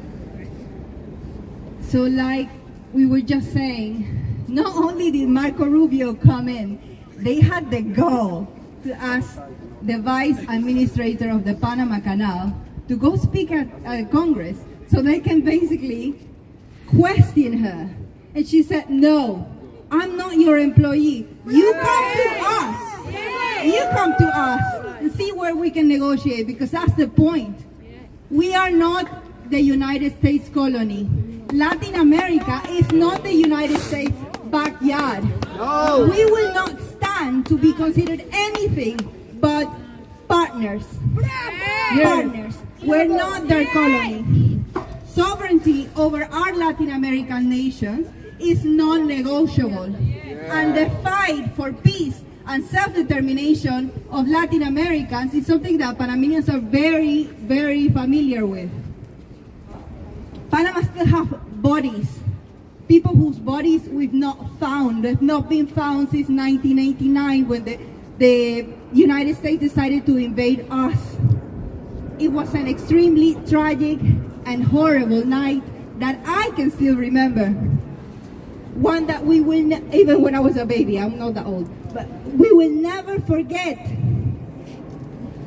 S11: So like we were just saying, not only did Marco Rubio come in, they had the gall to ask the vice administrator of the Panama Canal to go speak at Congress so they can basically question her. And she said, no, I'm not your employee. You come to us. You come to us and see where we can negotiate, because that's the point. We are not the United States colony. Latin America is not the United States backyard. No. We will not stand to be considered anything but partners. Partners. We're not their colony. Sovereignty over our Latin American nations is non-negotiable. And the fight for peace and self-determination of Latin Americans is something that Panamanians are very, very familiar with. Panama still have bodies. People whose bodies we've not found. They've not been found since 1989 when the United States decided to invade us. It was an extremely tragic and horrible night that I can still remember. One that we will, even when I was a baby, I'm not that old, but we will never forget.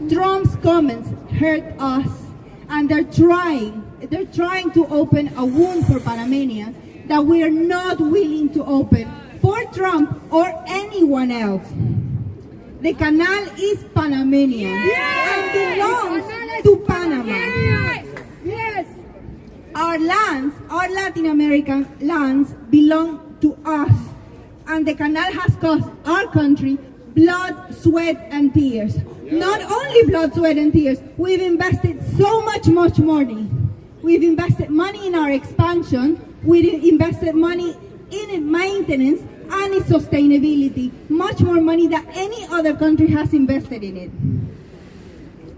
S11: Trump's comments hurt us, and they're trying to open a wound for Panamanians that we are not willing to open for Trump or anyone else. The canal is Panamanian and belongs to Panama.
S3: Yes.
S11: Our lands, our Latin American lands, belong to us. And the canal has cost our country blood, sweat, and tears. Not only blood, sweat, and tears, we've invested so much money. We've invested money in our expansion, we've invested money in maintenance and in sustainability, much more money than any other country has invested in it.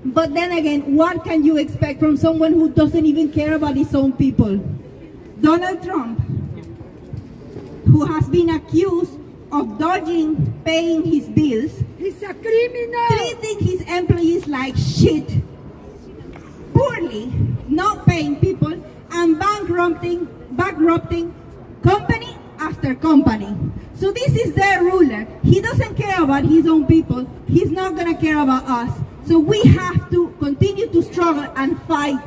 S11: But then again, what can you expect from someone who doesn't even care about his own people? Donald Trump, who has been accused of dodging paying his bills.
S3: He's a criminal.
S11: Treating his employees like shit. Poorly, not paying people, and bankrupting company after company. So this is their ruler. He doesn't care about his own people. He's not going to care about us. So we have to continue to struggle and fight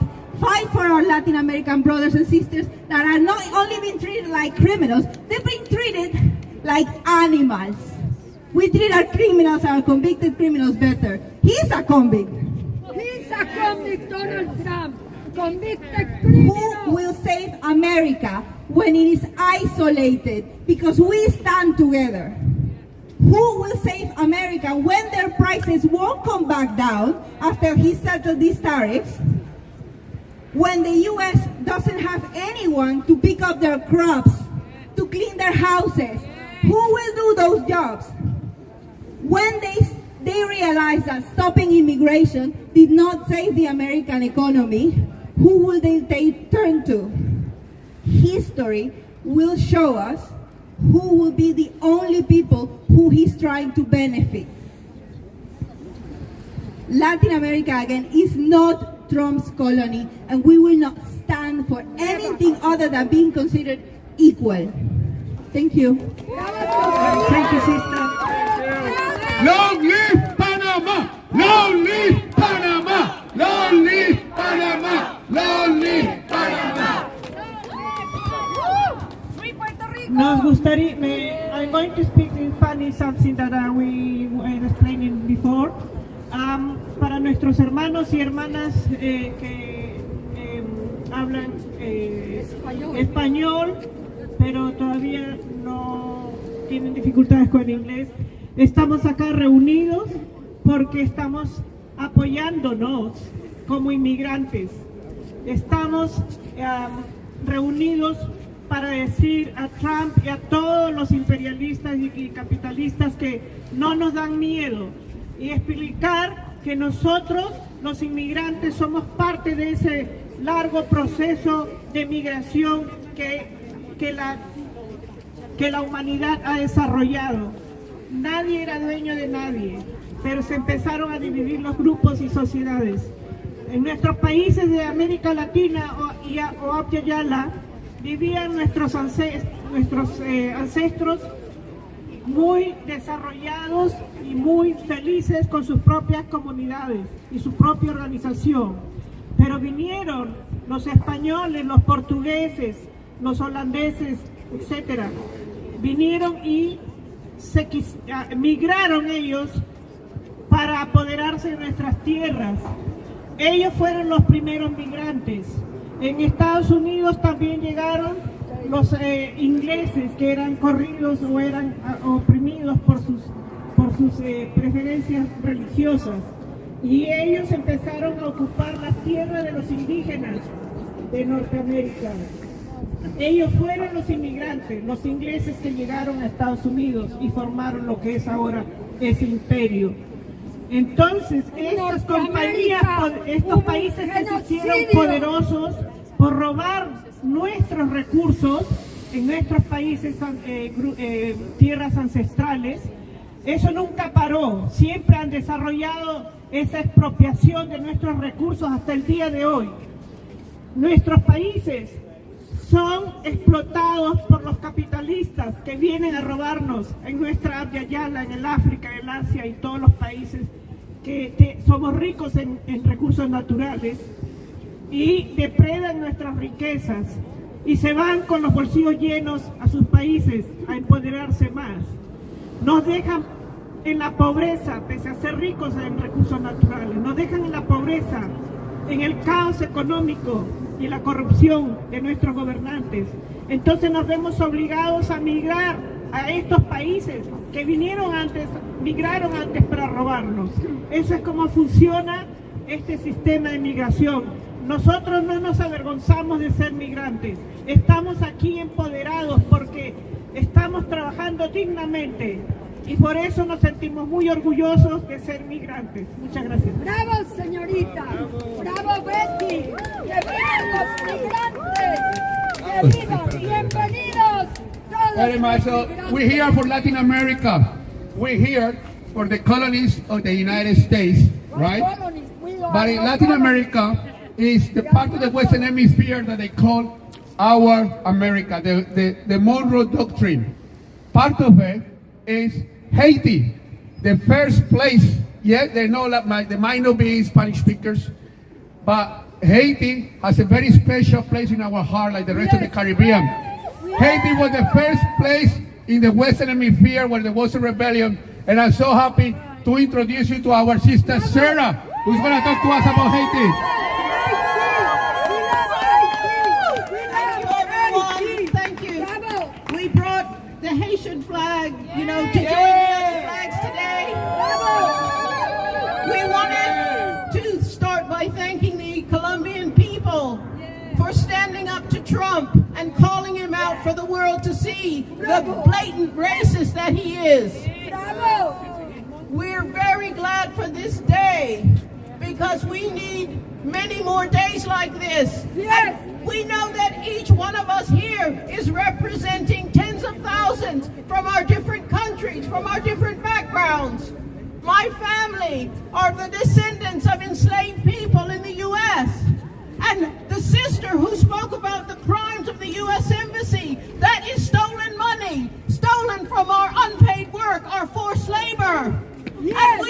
S11: for our Latin American brothers and sisters that are not only being treated like criminals, they're being treated like animals. We treat our criminals, our convicted criminals, better. He's a convict.
S3: He's a convict, Donald Trump. Convicted criminal.
S11: Who will save America when it is isolated? Because we stand together. Who will save America when their prices won't come back down after he settled these tariffs? When the U.S. doesn't have anyone to pick up their crops, to clean their houses, who will do those jobs? When they realize that stopping immigration did not save the American economy, who who will they turn to? History will show us who will be the only people who he's trying to benefit. Latin America, again, is not Trump's colony, and we will not stand for anything other than being considered equal. Thank you.
S1: Thank you, sister.
S2: Long live Panama! Long live Panama! Long live Panama! Long live Panama!
S1: Nos gustaría, I'm going to speak in Spanish, something that we were explaining before. Para nuestros hermanos y hermanas que hablan español, pero todavía no tienen dificultades con el inglés, estamos acá reunidos porque estamos apoyándonos como inmigrantes. Estamos reunidos para decir a Trump y a todos los imperialistas y capitalistas que no nos dan miedo y explicar que nosotros, los inmigrantes, somos parte de ese largo proceso de migración que la humanidad ha desarrollado. Nadie era dueño de nadie, pero se empezaron a dividir los grupos y sociedades. En nuestros países de América Latina o Abya Yala vivían nuestros ancestros muy desarrollados y muy felices con sus propias comunidades y su propia organización. Pero vinieron los españoles, los portugueses, los holandeses, etcétera. Vinieron y migraron ellos para apoderarse de nuestras tierras. Ellos fueron los primeros migrantes. En Estados Unidos también llegaron los ingleses, que eran corridos o eran oprimidos por sus preferencias religiosas, y ellos empezaron a ocupar las tierras de los indígenas de Norteamérica. Ellos fueron los inmigrantes, los ingleses que llegaron a Estados Unidos y formaron lo que es ahora ese imperio. Entonces, estas compañías, estos países que se hicieron poderosos por robar nuestros recursos en nuestros países, tierras ancestrales, eso nunca paró. Siempre han desarrollado esa expropiación de nuestros recursos hasta el día de hoy. Nuestros países son explotados por los capitalistas que vienen a robarnos en nuestra Abya Yala, en el África, en el Asia y todos los países que somos ricos en recursos naturales, y depredan nuestras riquezas y se van con los bolsillos llenos a sus países a empoderarse más. Nos dejan en la pobreza, pese a ser ricos en recursos naturales, nos dejan en la pobreza, en el caos económico y la corrupción de nuestros gobernantes. Entonces nos vemos obligados a migrar a estos países que migraron antes para robarnos. Eso es como funciona este sistema de migración. Nosotros no nos avergonzamos de ser migrantes. Estamos aquí empoderados porque estamos trabajando dignamente y por eso nos sentimos muy orgullosos de ser migrantes. Muchas gracias.
S3: ¡Bravo, señorita! ¡Bravo, Betty! ¡Que vivan los migrantes! ¡Que vivan! ¡Bienvenidos!
S2: Very much. So we're here for Latin America. We're here for the colonies of the United States, right? But in Latin America is the part of the Western Hemisphere that they call our America, the Monroe Doctrine. Part of it is Haiti, the first place. Yeah, they know that they might not be Spanish speakers, but Haiti has a very special place in our heart, like the rest of the Caribbean. Haiti was the first place in the Western Hemisphere where there was a rebellion, and I'm so happy to introduce you to our sister Sarah, who's going to talk to us about Haiti.
S9: The Haitian flag, to join the other flags today. We wanted to start by thanking the Colombian people for standing up to Trump and calling him out for the world to see the blatant racist that he is. We're very glad for this day because we need many more days like this.
S3: Yes.
S9: And we know that each one of us here is representing tens of thousands from our different countries, from our different backgrounds. My family are the descendants of enslaved people in the U.S. And the sister who spoke about the crimes of the U.S. Embassy, that is stolen money, stolen from our unpaid work, our forced labor.
S3: Yes.
S9: And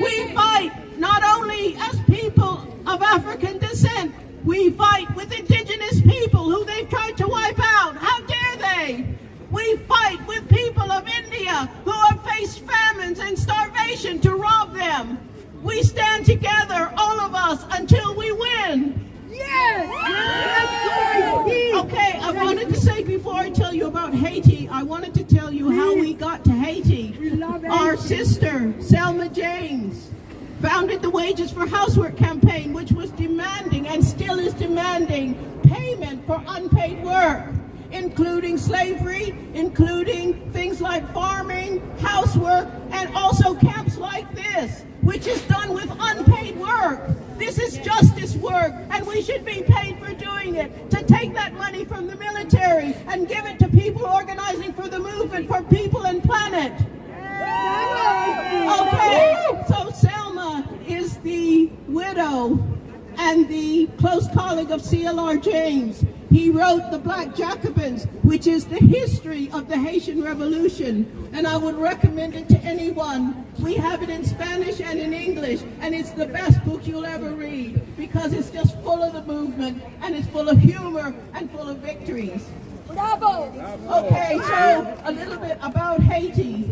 S9: we fight not only as people of African descent, we fight with indigenous people who they've tried to wipe out. How dare they? We fight with people of India who have faced famines and starvation to rob them. We stand together, all of us, until we win.
S3: Yes.
S9: Okay, I wanted to say before I tell you about Haiti, I wanted to tell you how we got to Haiti.
S3: We love Haiti.
S9: Our sister, Selma James, founded the Wages for Housework campaign, which was demanding and still is demanding payment for unpaid work, including slavery, including things like farming, housework, and also camps like this, which is done with unpaid work. This is justice work, and we should be paid for doing it. To take that money from the military and give it to people organizing for the movement for people and planet. Okay, so Selma is the widow and the close colleague of C.L.R. James. He wrote The Black Jacobins, which is the history of the Haitian Revolution, and I would recommend it to anyone. We have it in Spanish and in English, and it's the best book you'll ever read because it's just full of the movement, and it's full of humor and full of victories.
S3: Bravo.
S9: Okay, so a little bit about Haiti.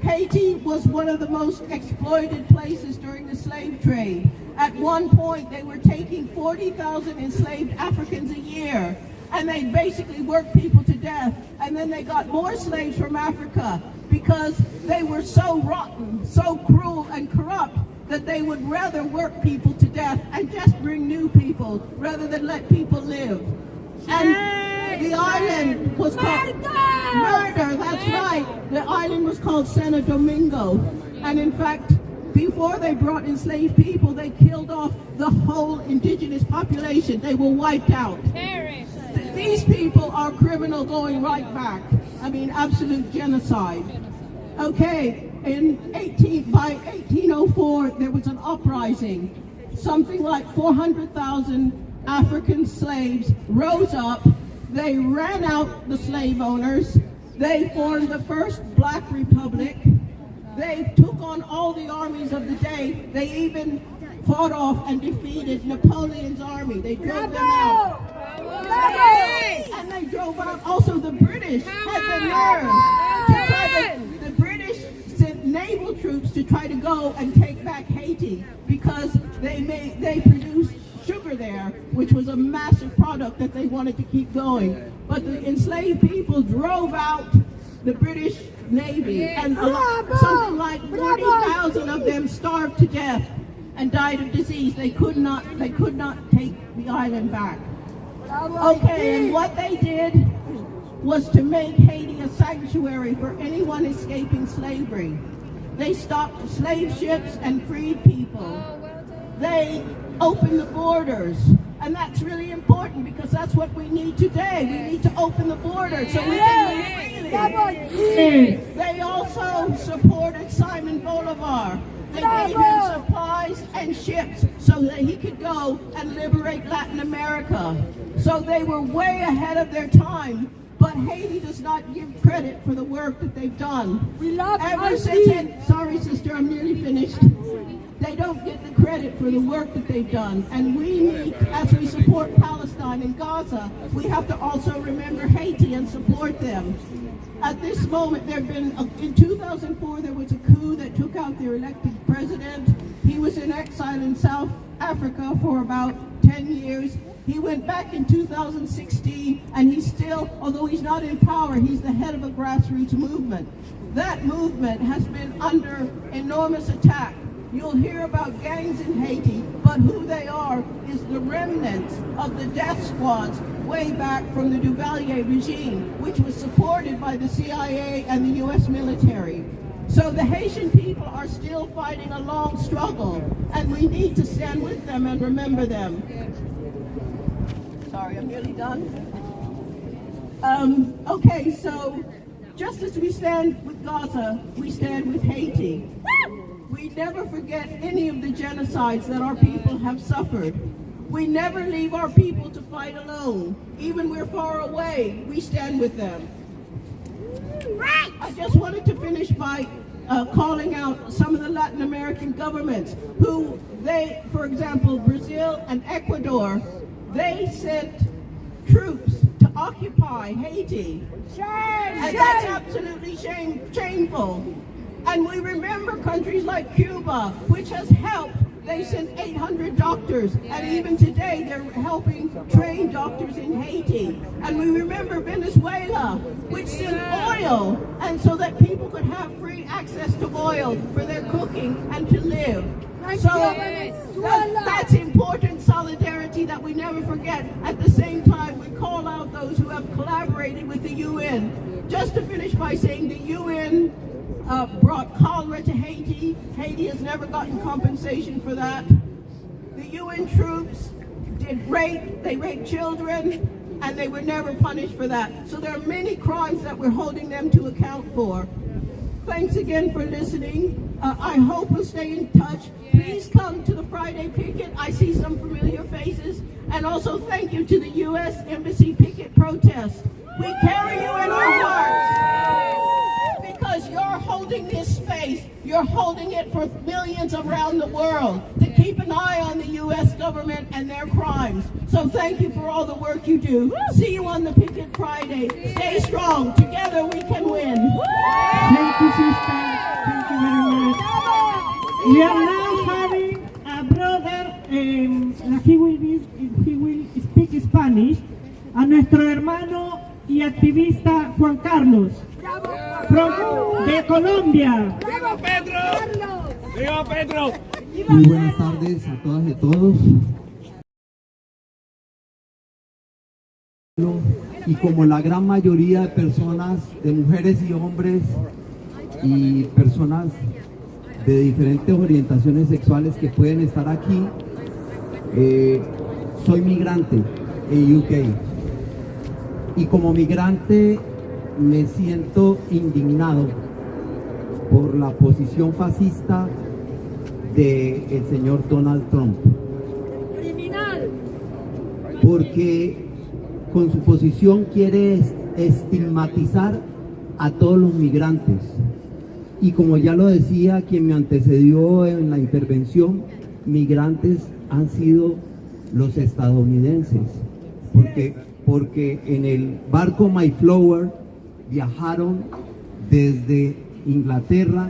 S9: Haiti was one of the most exploited places during the slave trade. At one point, they were taking 40,000 enslaved Africans a year, and they basically worked people to death. And then they got more slaves from Africa because they were so rotten, so cruel and corrupt that they would rather work people to death and just bring new people rather than let people live. And the island was called Murder, that's right. The island was called Santo Domingo. And in fact, before they brought enslaved people, they killed off the whole indigenous population. They were wiped out. These people are criminal going right back. I mean, absolute genocide. Okay, by 1804, there was an uprising. Something like 400,000 African slaves rose up. They ran out the slave owners. They formed the first Black Republic. They took on all the armies of the day. They even fought off and defeated Napoleon's army. They drove them out. And they drove out also the British had the nerve. The British sent naval troops to try to go and take back Haiti because they produced sugar there, which was a massive product that they wanted to keep going. But the enslaved people drove out the British Navy, and something like 40,000 of them starved to death and died of disease. They could not take the island back. Okay, and what they did was to make Haiti a sanctuary for anyone escaping slavery. They stopped slave ships and freed people. They opened the borders. And that's really important because that's what we need today. We need to open the borders so we can live freely. They also supported Simon Bolivar. They gave him supplies and ships so that he could go and liberate Latin America. So they were way ahead of their time. But Haiti does not give credit for the work that they've done.
S3: We love
S9: Sorry, sister, I'm nearly finished. They don't get the credit for the work that they've done. And we need, as we support Palestine and Gaza, we have to also remember Haiti and support them. At this moment, in 2004, there was a coup that took out their elected president. He was in exile in South Africa for about 10 years. He went back in 2016, and he's still, although he's not in power, he's the head of a grassroots movement. That movement has been under enormous attack. You'll hear about gangs in Haiti, but who they are is the remnants of the death squads way back from the Duvalier regime, which was supported by the CIA and the U.S. military.
S12: So the Haitian people are still fighting a long struggle, and we need to stand with them and remember them. Sorry, I'm nearly done. Okay, so just as we stand with Gaza, we stand with Haiti. We never forget any of the genocides that our people have suffered. We never leave our people to fight alone. Even we're far away, we stand with them. I just wanted to finish by calling out some of the Latin American governments who for example, Brazil and Ecuador, they sent troops to occupy Haiti. And that's absolutely shameful. And we remember countries like Cuba, which has helped. They sent 800 doctors, and even today they're helping train doctors in Haiti. And we remember Venezuela, which sent oil, and so that people could have free access to oil for their cooking and to live. So that's important solidarity that we never forget. At the same time, we call out those who have collaborated with the UN. Just to finish by saying the UN brought cholera to Haiti. Haiti has never gotten compensation for that. The UN troops did rape, they raped children, and they were never punished for that. So there are many crimes that we're holding them to account for. Thanks again for listening. I hope we'll stay in touch. Please come to the Friday picket. I see some familiar faces. And also thank you to the U.S. Embassy picket protest. We carry you in our hearts because you're holding this space. You're holding it for millions around the world to keep an eye on the U.S. government and their crimes. So thank you for all the work you do. See you on the picket Friday. Stay strong. Together we can win.
S1: Thank you, sister. Thank you very much. We are now having a brother, he will speak Spanish, a nuestro hermano y activista Juan Carlos, de Colombia.
S13: ¡Viva Petro! ¡Viva Petro!
S14: Muy buenas tardes a todas y a todos. Y como la gran mayoría de personas, de mujeres y hombres y personas de diferentes orientaciones sexuales que pueden estar aquí, soy migrante en UK. Y como migrante me siento indignado por la posición fascista del señor Donald Trump.
S3: Criminal.
S14: Porque con su posición quiere estigmatizar a todos los migrantes. Y como ya lo decía quien me antecedió en la intervención, migrantes han sido los estadounidenses. Porque en el barco Mayflower viajaron desde Inglaterra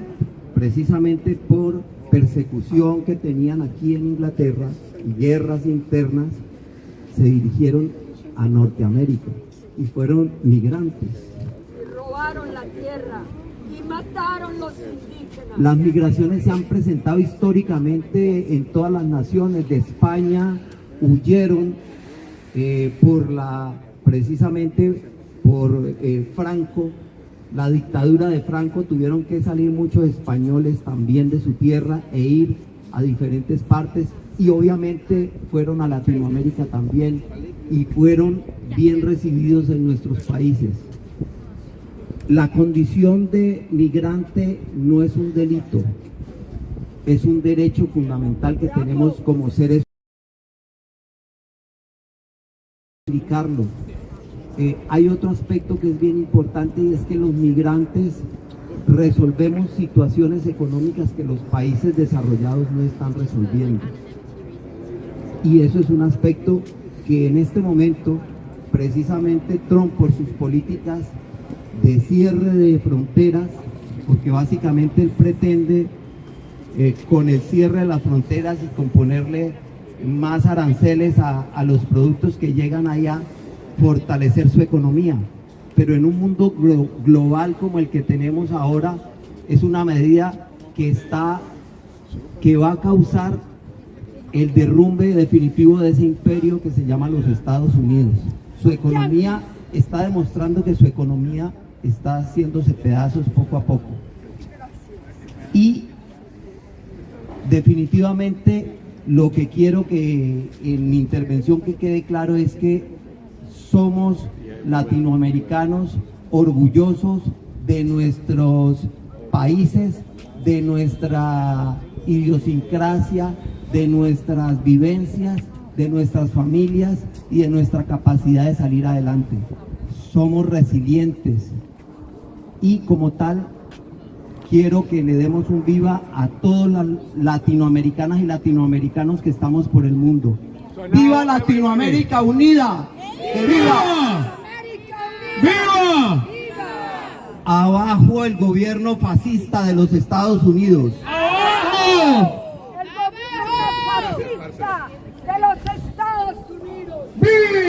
S14: precisamente por persecución que tenían aquí en Inglaterra y guerras internas, se dirigieron a Norteamérica y fueron migrantes.
S3: Y robaron la tierra y mataron los indígenas.
S14: Las migraciones se han presentado históricamente en todas las naciones. De España huyeron precisamente por Franco, la dictadura de Franco. Tuvieron que salir muchos españoles también de su tierra e ir a diferentes partes, y obviamente fueron a Latinoamérica también y fueron bien recibidos en nuestros países. La condición de migrante no es un delito, es un derecho fundamental que tenemos como seres humanos. Hay otro aspecto que es bien importante, y es que los migrantes resolvemos situaciones económicas que los países desarrollados no están resolviendo. Y eso es un aspecto que en este momento, precisamente Trump, por sus políticas de cierre de fronteras, porque básicamente él pretende con el cierre de las fronteras y con ponerle más aranceles a los productos que llegan allá, fortalecer su economía. Pero en un mundo global como el que tenemos ahora, es una medida que va a causar el derrumbe definitivo de ese imperio que se llama los Estados Unidos. Su economía está demostrando que su economía está haciéndose pedazos poco a poco. definitivamente lo que quiero que en mi intervención que quede claro es que somos latinoamericanos orgullosos de nuestros países, de nuestra idiosincrasia, de nuestras vivencias, de nuestras familias y de nuestra capacidad de salir adelante. Somos resilientes y como tal quiero que le demos un viva a todas las latinoamericanas y latinoamericanos que estamos por el mundo. ¡Viva Latinoamérica unida! ¡Que viva!
S8: ¡Viva!
S14: Abajo el gobierno fascista de los Estados Unidos.
S8: ¡Abajo!
S3: El gobierno fascista de los Estados Unidos.
S8: ¡Viva!